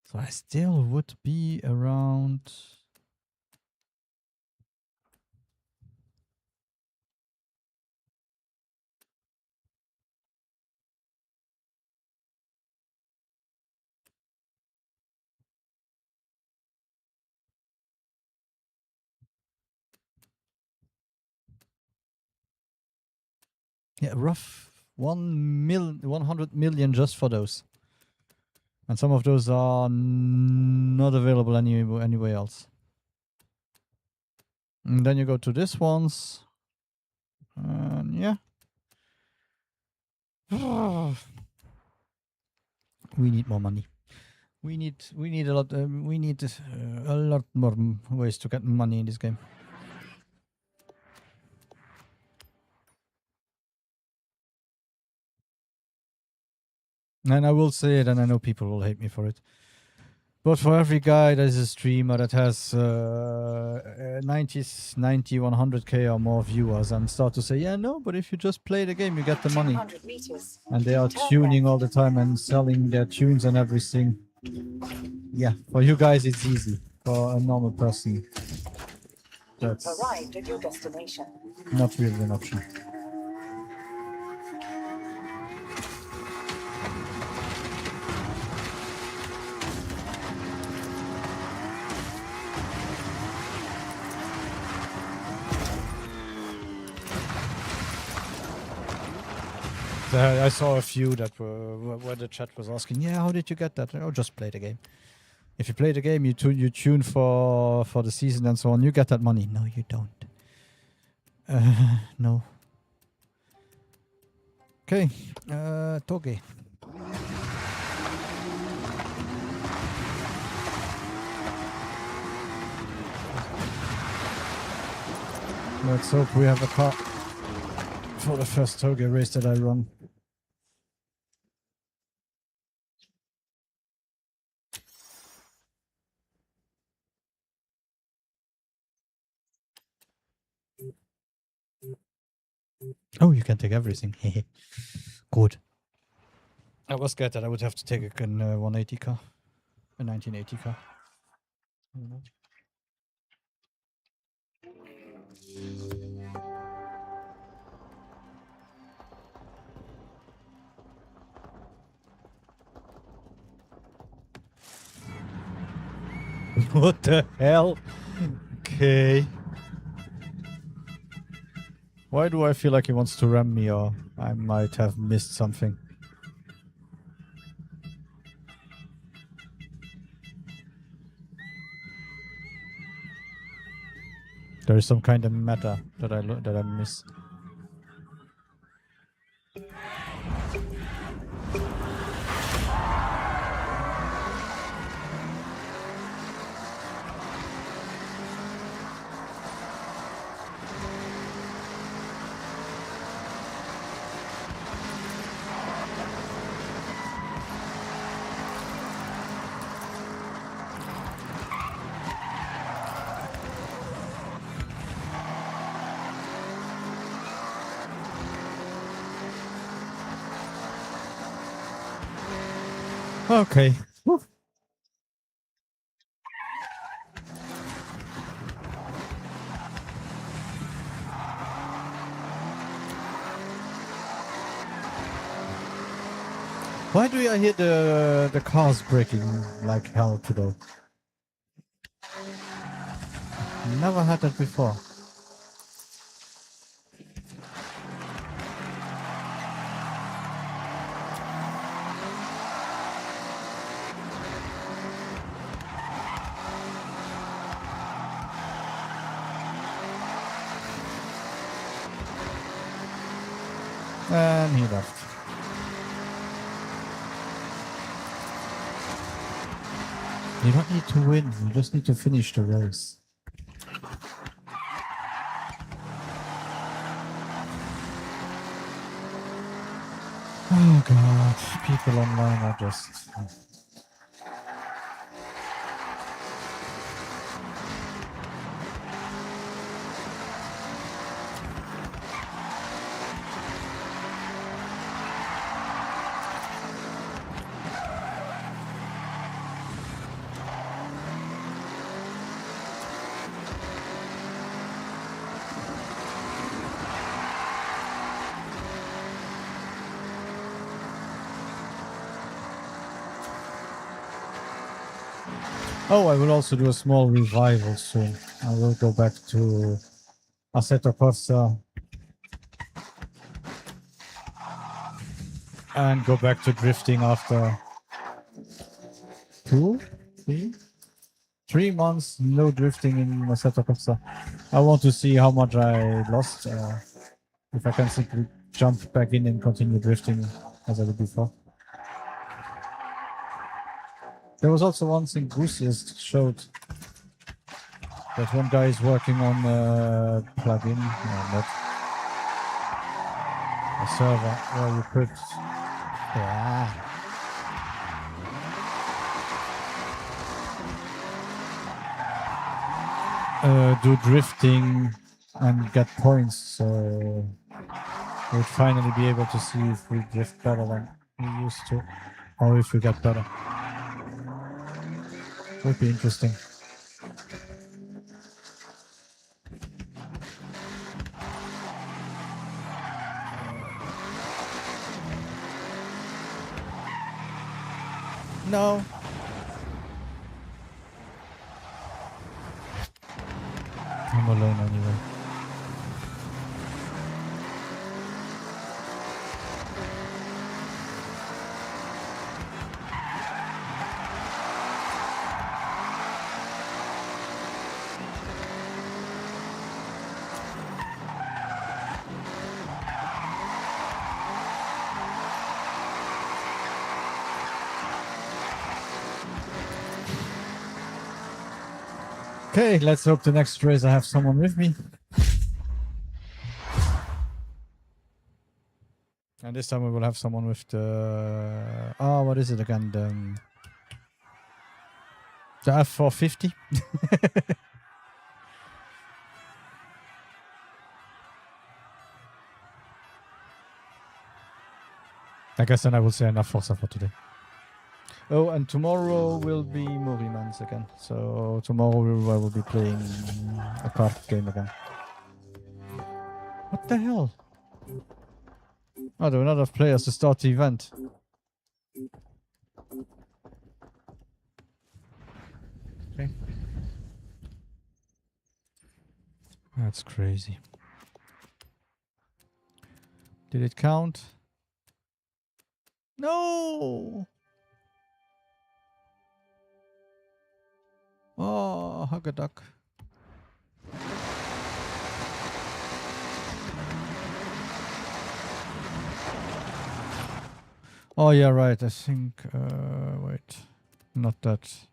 So I still would be around... yeah, rough 100 million just for those. And some of those are not available anywhere else. And then you go to this ones. And yeah. We need more money. We need a lot. We need a lot more ways to get money in this game. And I will say it, and I know people will hate me for it. But for every guy that is a streamer that has 90, 100k or more viewers and start to say, yeah, no, but if you just play the game, you get the money. 200 meters. And they are tuning all the time and selling their tunes and everything. Yeah, for you guys, it's easy. For a normal person, that's Arrived at your destination. not really an option. I saw a few that were where the chat was asking, yeah, how did you get that? Oh, just play the game. If you play the game, you tune for the season and so on, you get that money. No, you don't. No. Okay, Toge. Let's hope we have a car for the first Toge race that I run. Oh, you can take everything. Good. I was scared that I would have to take a 180 car, a 1980 car. What the hell? Okay. Why do I feel like he wants to ram me, or I might have missed something? There is some kind of meta that I miss. Okay. Whew. Why do I hear the cars braking like hell today? Never had that before. And he left. You don't need to win, you just need to finish the race. Oh god, people online are just... Oh, I will also do a small revival soon. I will go back to Assetto Corsa and go back to drifting after 3 months no drifting in Assetto Corsa. I want to see how much I lost, if I can simply jump back in and continue drifting as I did before. There was also one thing Bruce showed, that one guy is working on a plugin, not a server, where you could do drifting and get points, so we'd finally be able to see if we drift better than we used to, or if we get better. Would be interesting. No. I'm alone anyway. Okay, let's hope the next race I have someone with me. And this time we will have someone with the... Oh, what is it again? The F450? I guess then I will say enough Forza for today. Oh, and tomorrow will be Movie Months again. So tomorrow I will be playing a card game again. What the hell? Oh, there were not enough players to start the event. Okay. That's crazy. Did it count? No! Oh, hug a duck. Oh, yeah, right. I think... wait. Not that.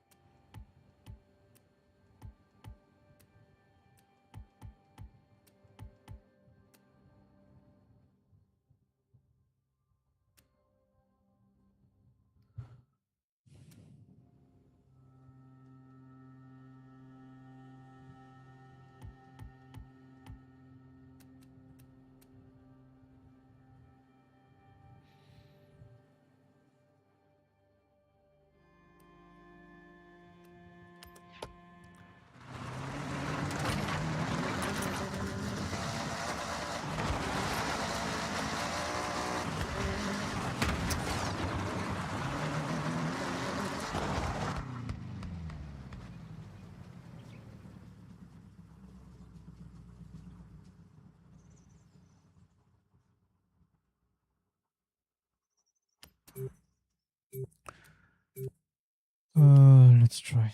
Let's try.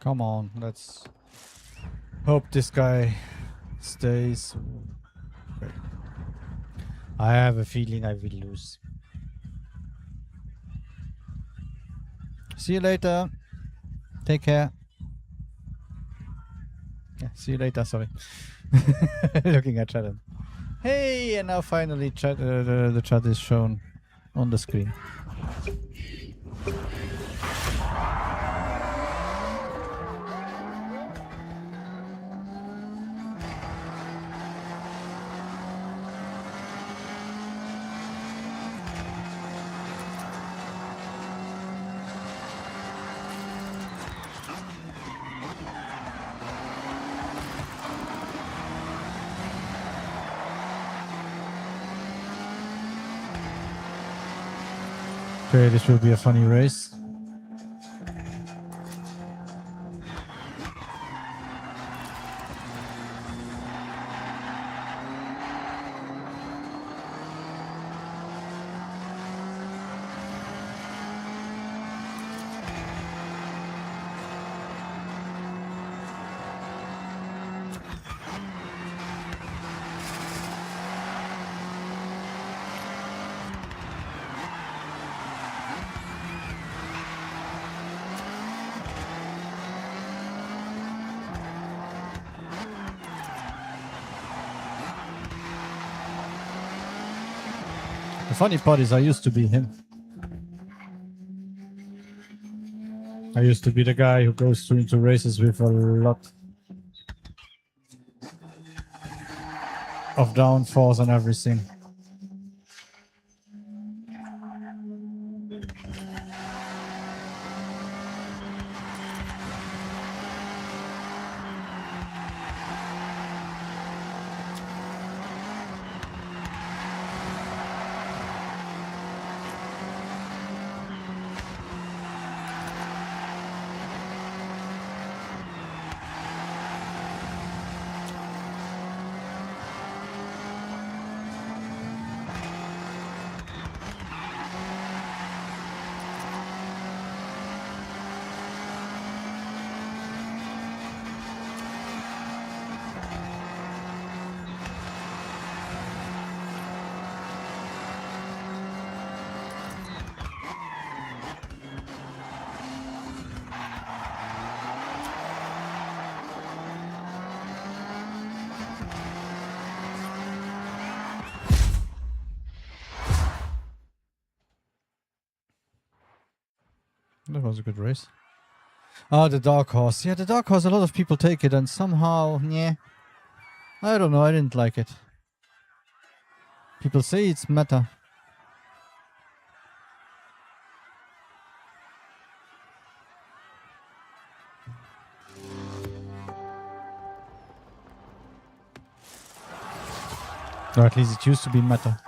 Come on, let's hope this guy stays. Wait. I have a feeling I will lose. See you later. Take care. Yeah, see you later. Sorry. Looking at chat. Hey, and now finally the chat is shown on the screen. Okay, this will be a funny race. The funny part is I used to be him. I used to be the guy who goes into races with a lot of downfalls and everything. That was a good race. Ah, the Dark Horse. Yeah, the Dark Horse, a lot of people take it and somehow, yeah. I don't know, I didn't like it. People say it's meta. Or at least it used to be meta.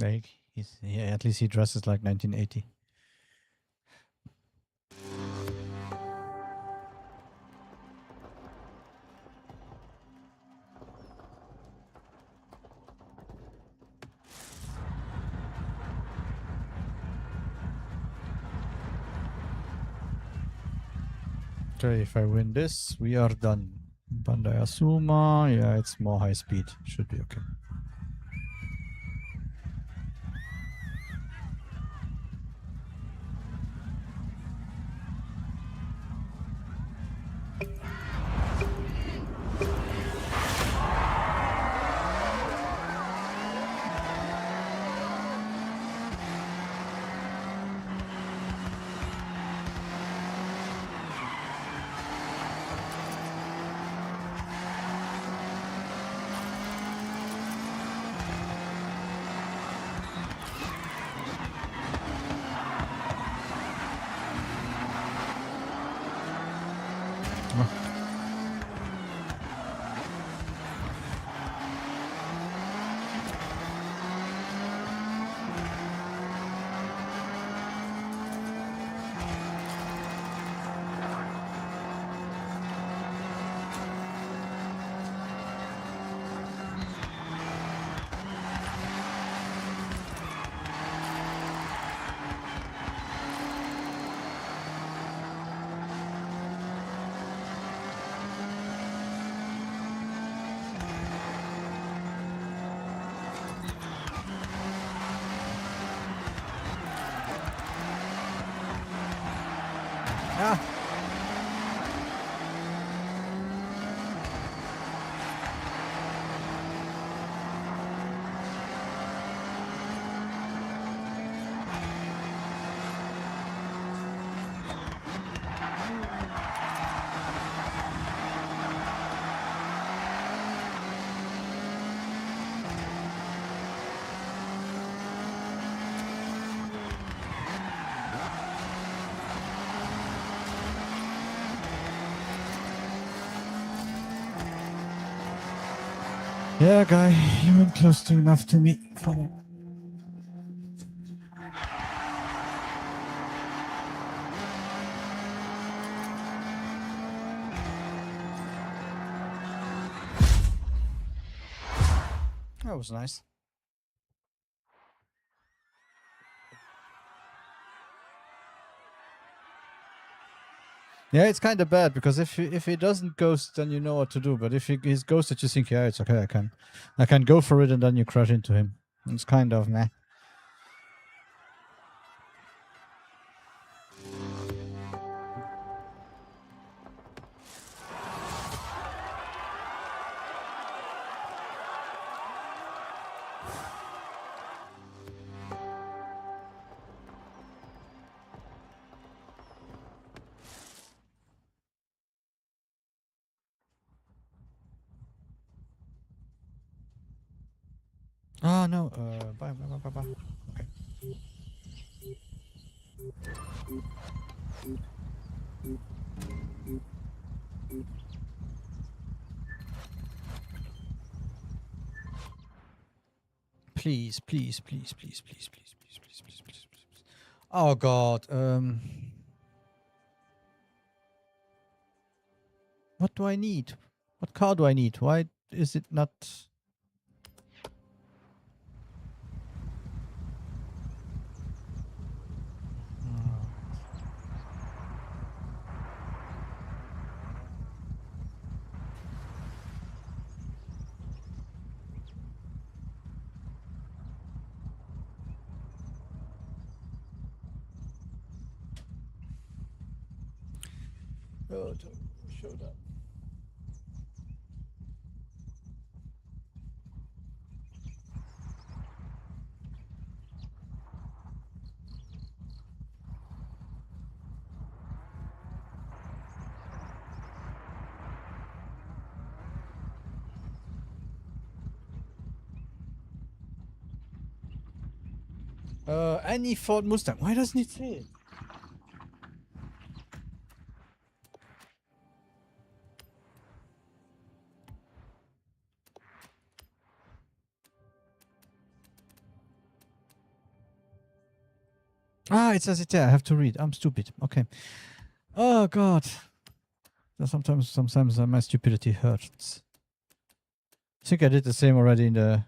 Like, yeah, at least he dresses like 1980. Okay, if I win this, we are done. Bandai Asuma, yeah, it's more high speed. Should be okay. Ah! Yeah, guy, you went close to enough to me. That was nice. Yeah, it's kind of bad because if he doesn't ghost, then you know what to do. But if he's ghosted, you think, yeah, it's okay, I can go for it, and then you crash into him. It's kind of meh. Ah, no. Bye, bye, bye, bye, bye. Okay. Please, please, please, please, please, please, please, please, please, please, please, please. Oh God. What do I need? What car do I need? Why is it not? Oh, show that. Any Ford Mustang. Why doesn't it say it? Ah, it says it there. I have to read. I'm stupid. Okay. Oh God. Sometimes my stupidity hurts. I think I did the same already in the.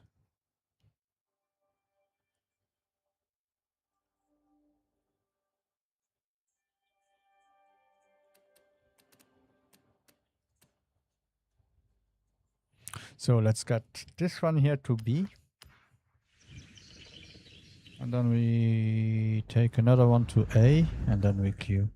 So let's get this one here to B. And then we take another one to A, and then we Q.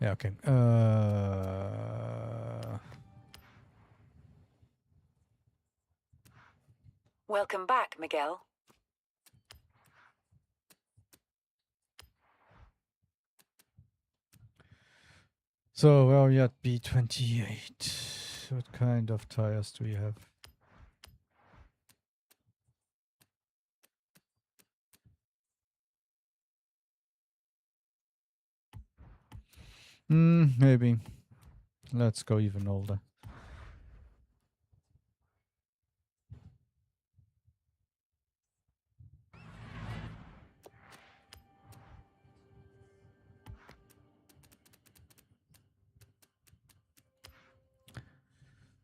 Yeah, okay. Welcome back, Miguel. So where are we at? B28. What kind of tires do we have? Maybe. Let's go even older.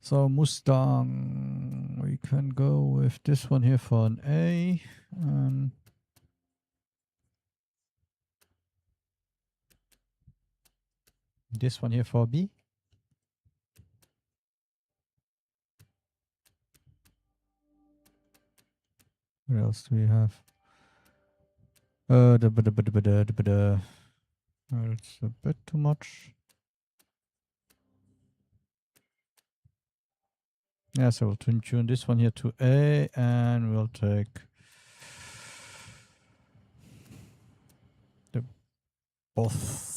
So Mustang, we can go with this one here for an A. This one here for B. What else do we have? That's a bit too much. Yeah, so we'll tune this one here to A, and we'll take the both.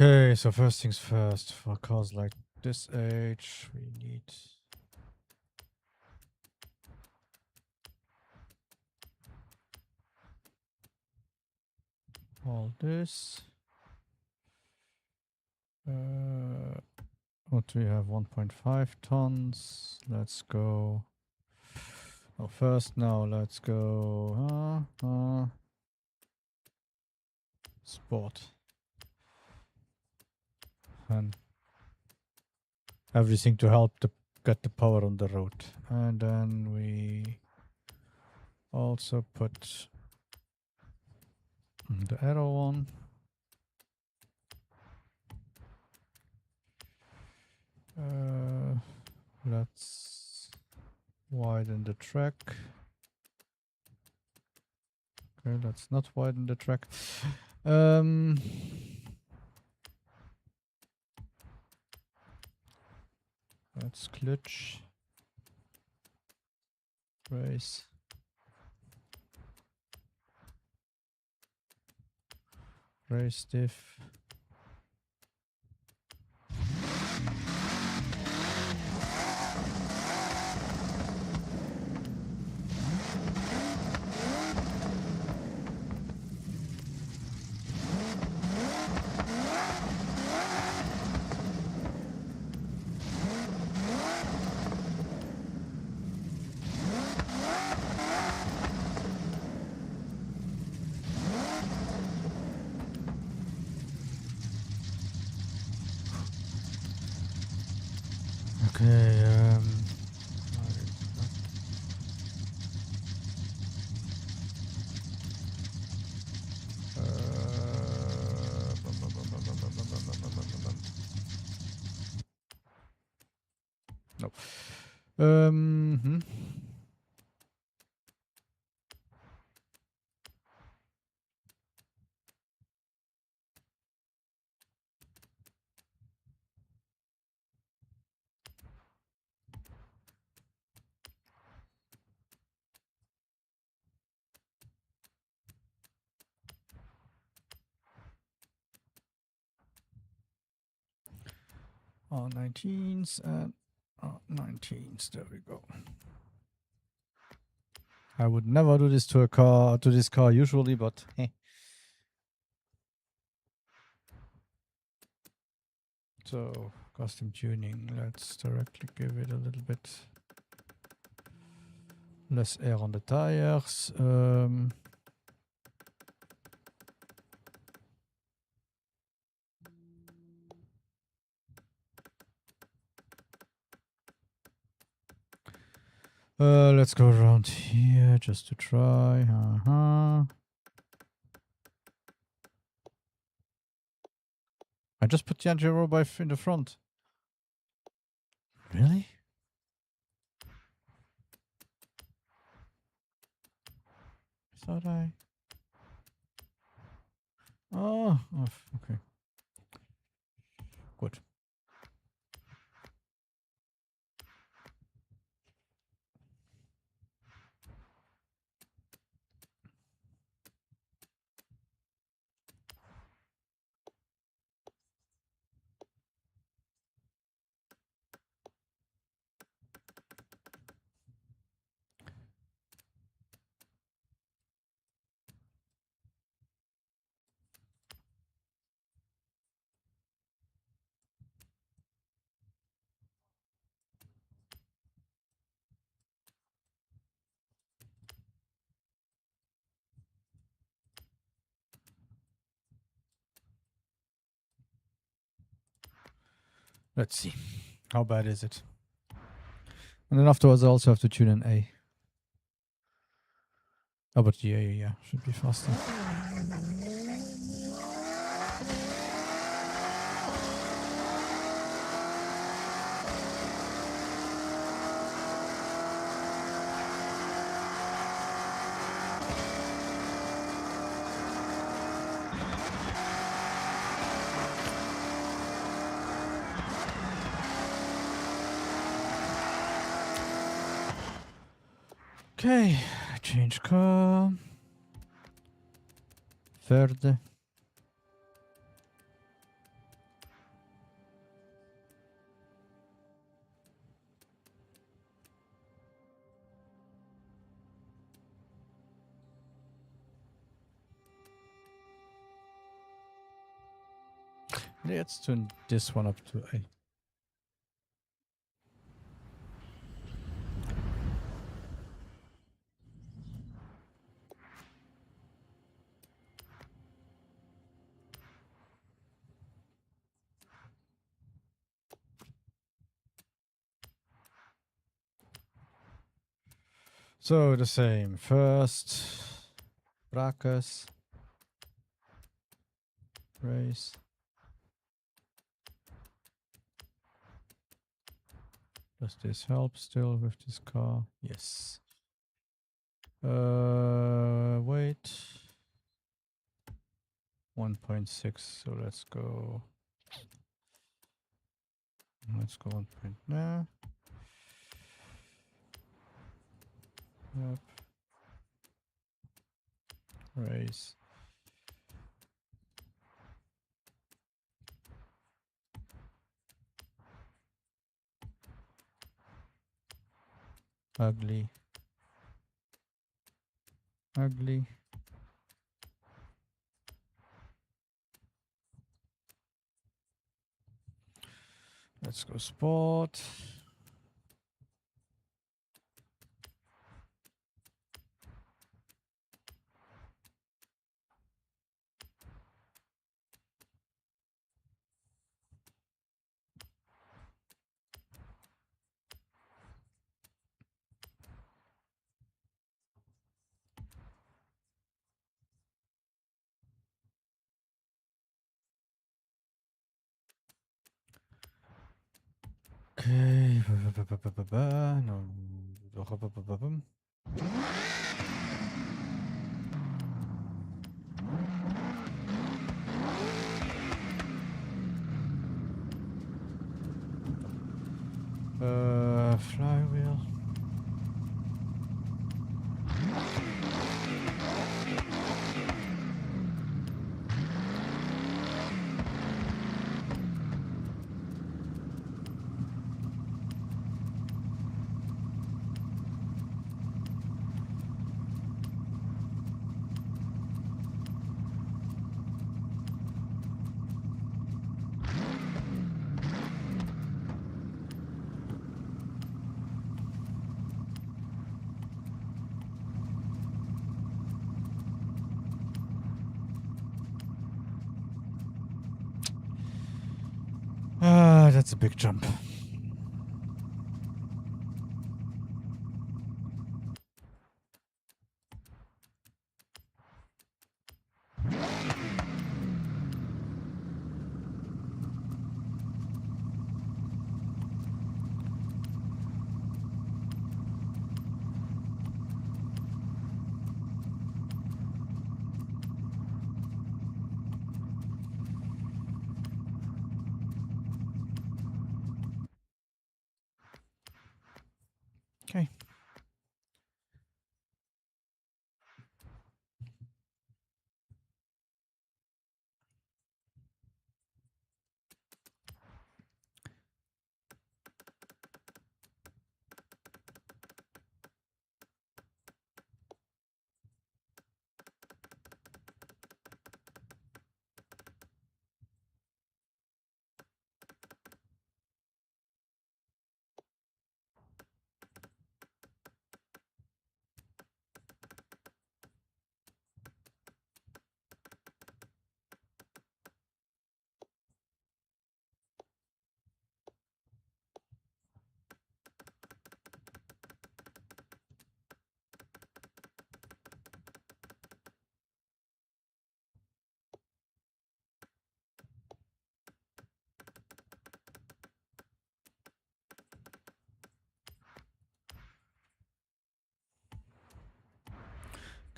Okay, so first things first, for cars like this age, we need all this. What do we have? 1.5 tons. Let's go. Oh, first now let's go. Sport. And everything to help to get the power on the road. And then we also put the arrow on. Let's widen the track. Okay, let's not widen the track. Let's glitch. Race. Race diff. Okay, no. R19s and R19s. There we go. I would never do this to a car, to this car usually, but hey. So custom tuning. Let's directly give it a little bit less air on the tires. Let's go around here just to try. I just put the anti-roll in the front. Really? Thought I. Oh, okay. Good. Let's see. How bad is it? And then afterwards, I also have to tune in A. Oh, but yeah. Should be faster. Okay, change car. Verde. Let's turn this one up to A. So the same. First, brackets, race. Does this help still with this car? Yes. Wait. 1.6. So let's go. Let's go 1 point there. Yep. Race. Ugly. Ugly. Let's go sport. Okay. No. Flywheel. That's a big jump. Okay.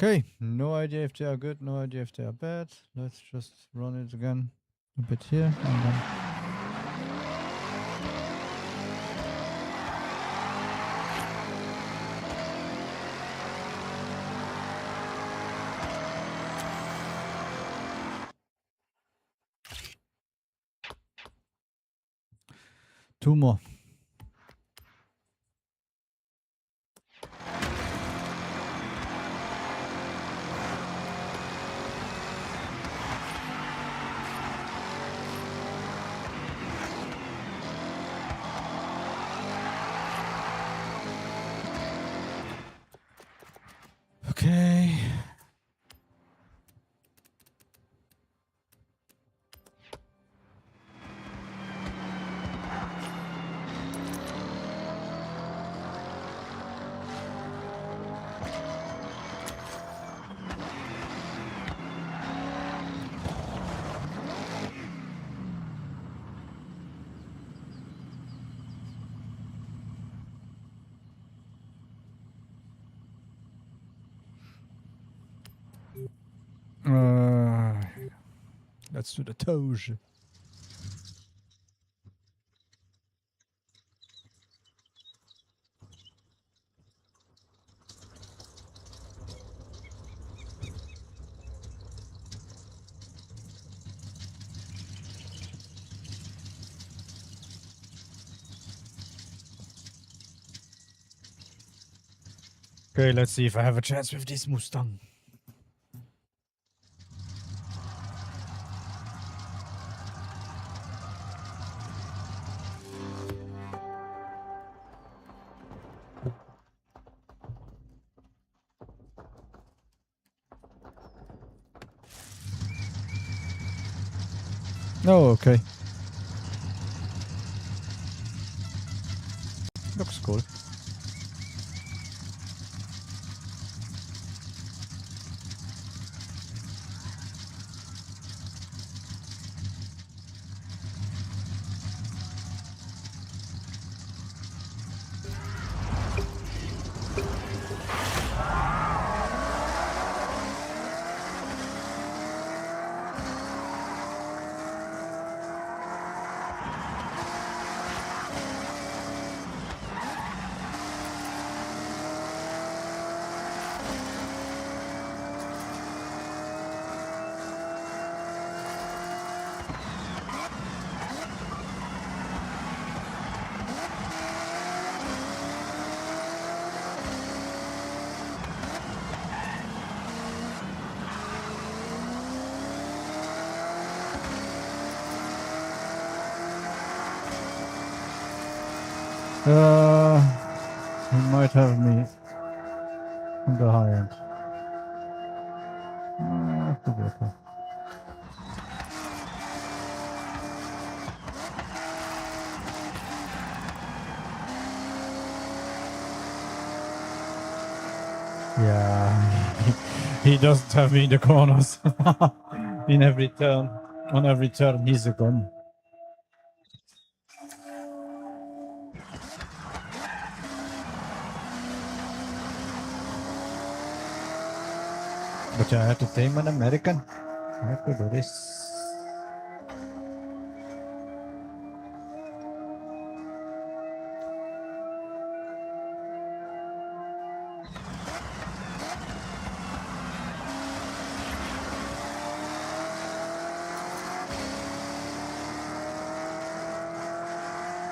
Okay, no idea if they are good, no idea if they are bad. Let's just run it again a bit here and then. Two more. Okay. Let's do the toge. Okay, let's see if I have a chance with this Mustang. Oh, okay. Looks cool. He might have me on the high end. Could be okay. Yeah, he doesn't have me in the corners. In every turn, on every turn, he's a gun. But I had to tame an American. I could do this.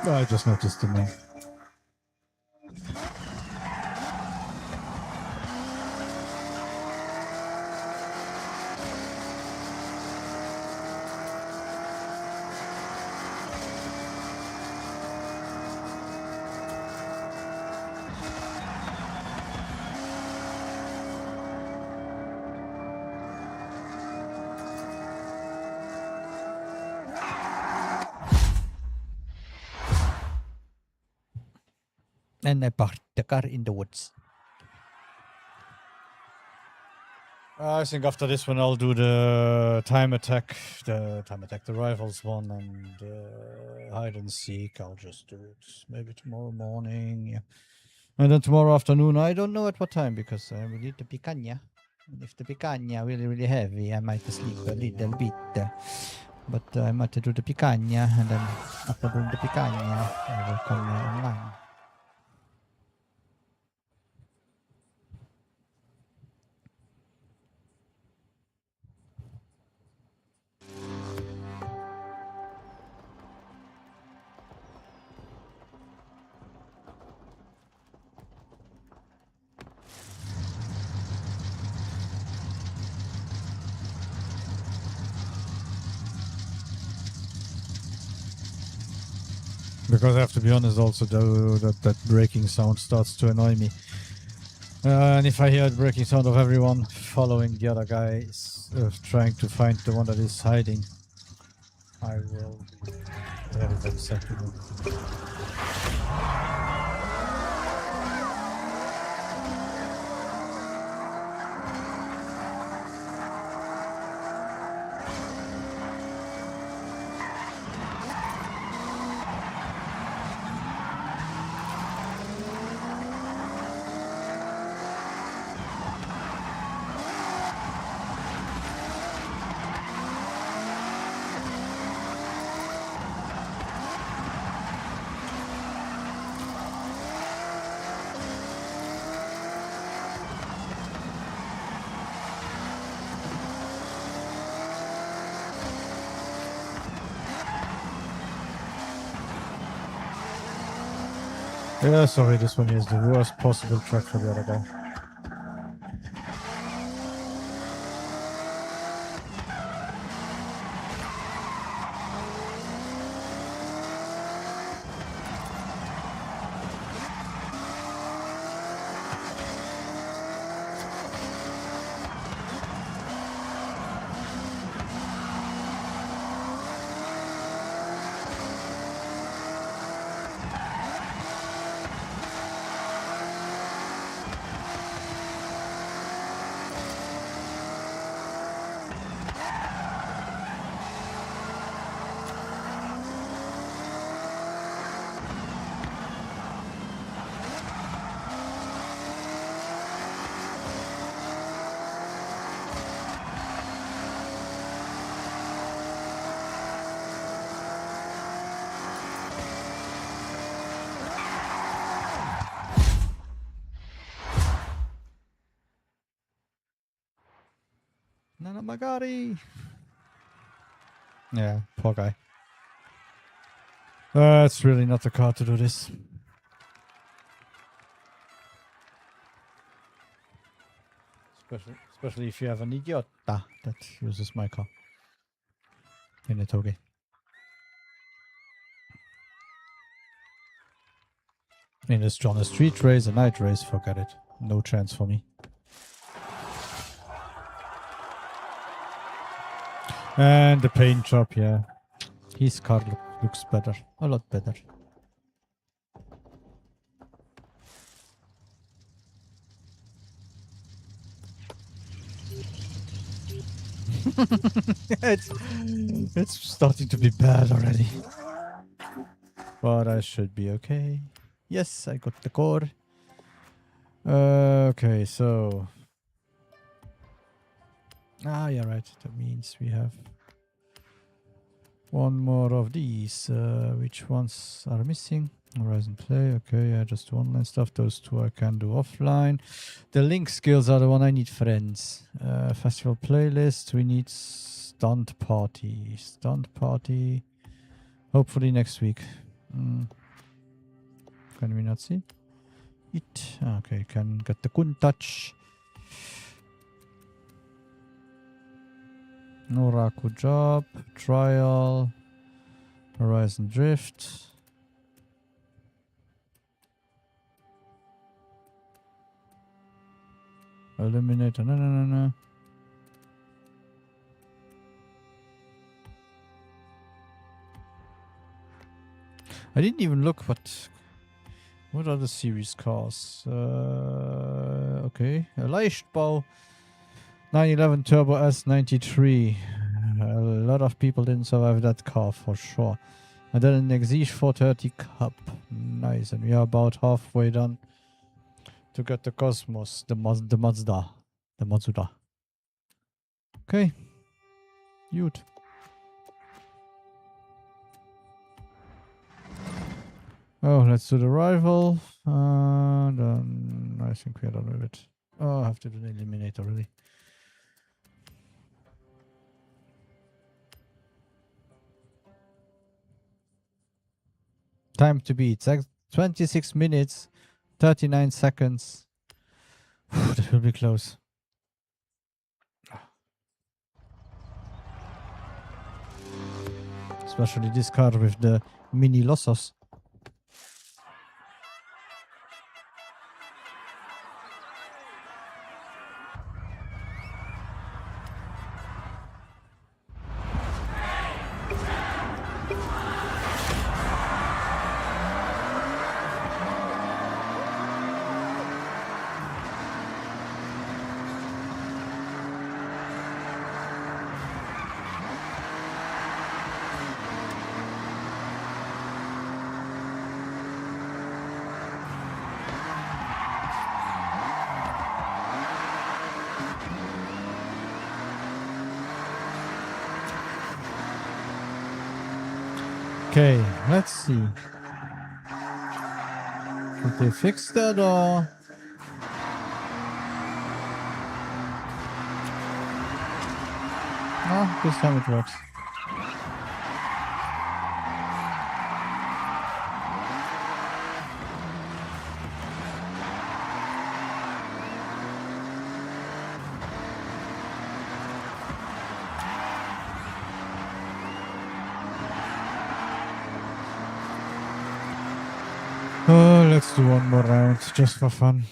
Oh, I just noticed the name. And I parked the car in the woods. I think after this one I'll do the the rivals one, and hide and seek. I'll just do it maybe tomorrow morning, yeah. And then tomorrow afternoon, I don't know at what time because I will eat the picanha. And if the picanha really heavy, I might sleep a little bit. But I might do the picanha, and then after doing the picanha, I will come online. Because I have to be honest also, though, that breaking sound starts to annoy me. And if I hear the breaking sound of everyone following the other guys, trying to find the one that is hiding, I will be very sad. Yeah, sorry, this one is the worst possible track for the other guy. Nana Magari! Yeah, poor guy. It's really not the car to do this. Especially if you have an idiota that uses my car. In a toge. In this on a street race, a night race, forget it. No chance for me. And the paint job, yeah. His car looks better. A lot better. it's starting to be bad already. But I should be okay. Yes, I got the core. Okay, so... Ah, yeah, right. That means we have one more of these. Which ones are missing? Horizon Play. Okay, yeah, just online stuff. Those two I can do offline. The link skills are the one I need, friends. Festival playlist. We need stunt party. Stunt party. Hopefully next week. Can we not see it? Okay, can get the good touch. Noraku job, trial, Horizon Drift. Eliminator, no. I didn't even look what are the series cars? Okay, Leichtbau 911 Turbo S93. A lot of people didn't survive that car for sure. And then an Exige 430 Cup. Nice, and we are about halfway done to get the Cosmos, the Mazda. Okay. Cute. Oh, let's do the rival. Then I think we are done with it. Oh, I have to do the eliminate already. Time to beat. 26 minutes, 39 seconds. That will be close. Especially this card with the mini losses. Okay, let's see. Did they fix that or? No, this time it works. Oh, let's do one more round just for fun.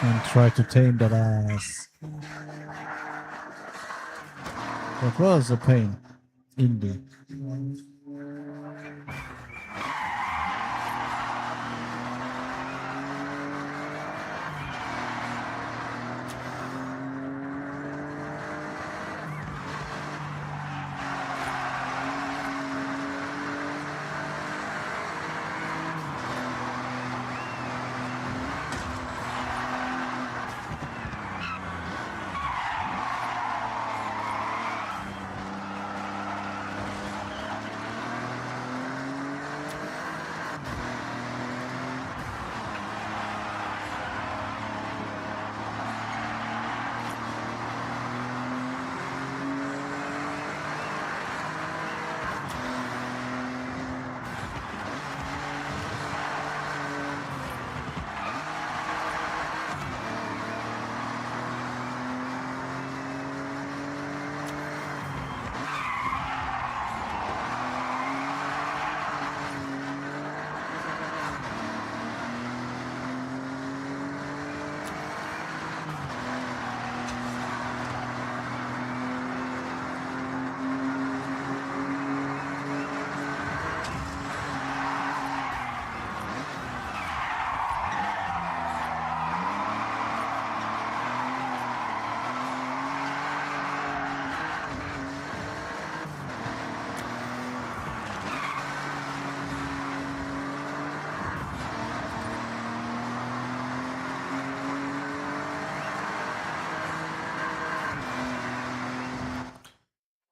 And try to tame that ass. That was a pain. Indeed.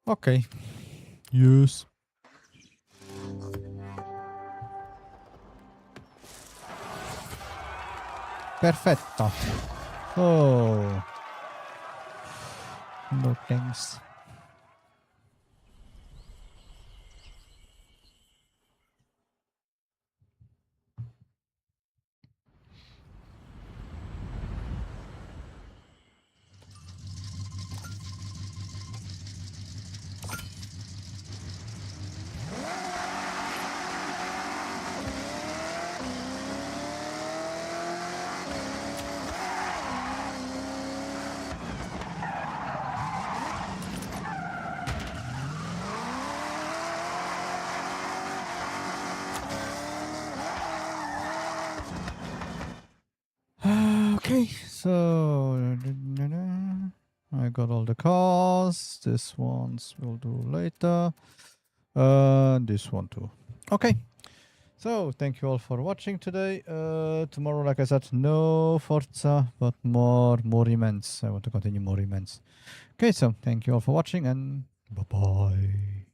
Okay. Yes. Perfetto. Oh. No thanks. Okay, so I got all the cars. This ones we'll do later. This one too. Okay, So, thank you all for watching today. Tomorrow, like I said, no Forza, but more events. I want to continue more events. Okay, so thank you all for watching and bye-bye.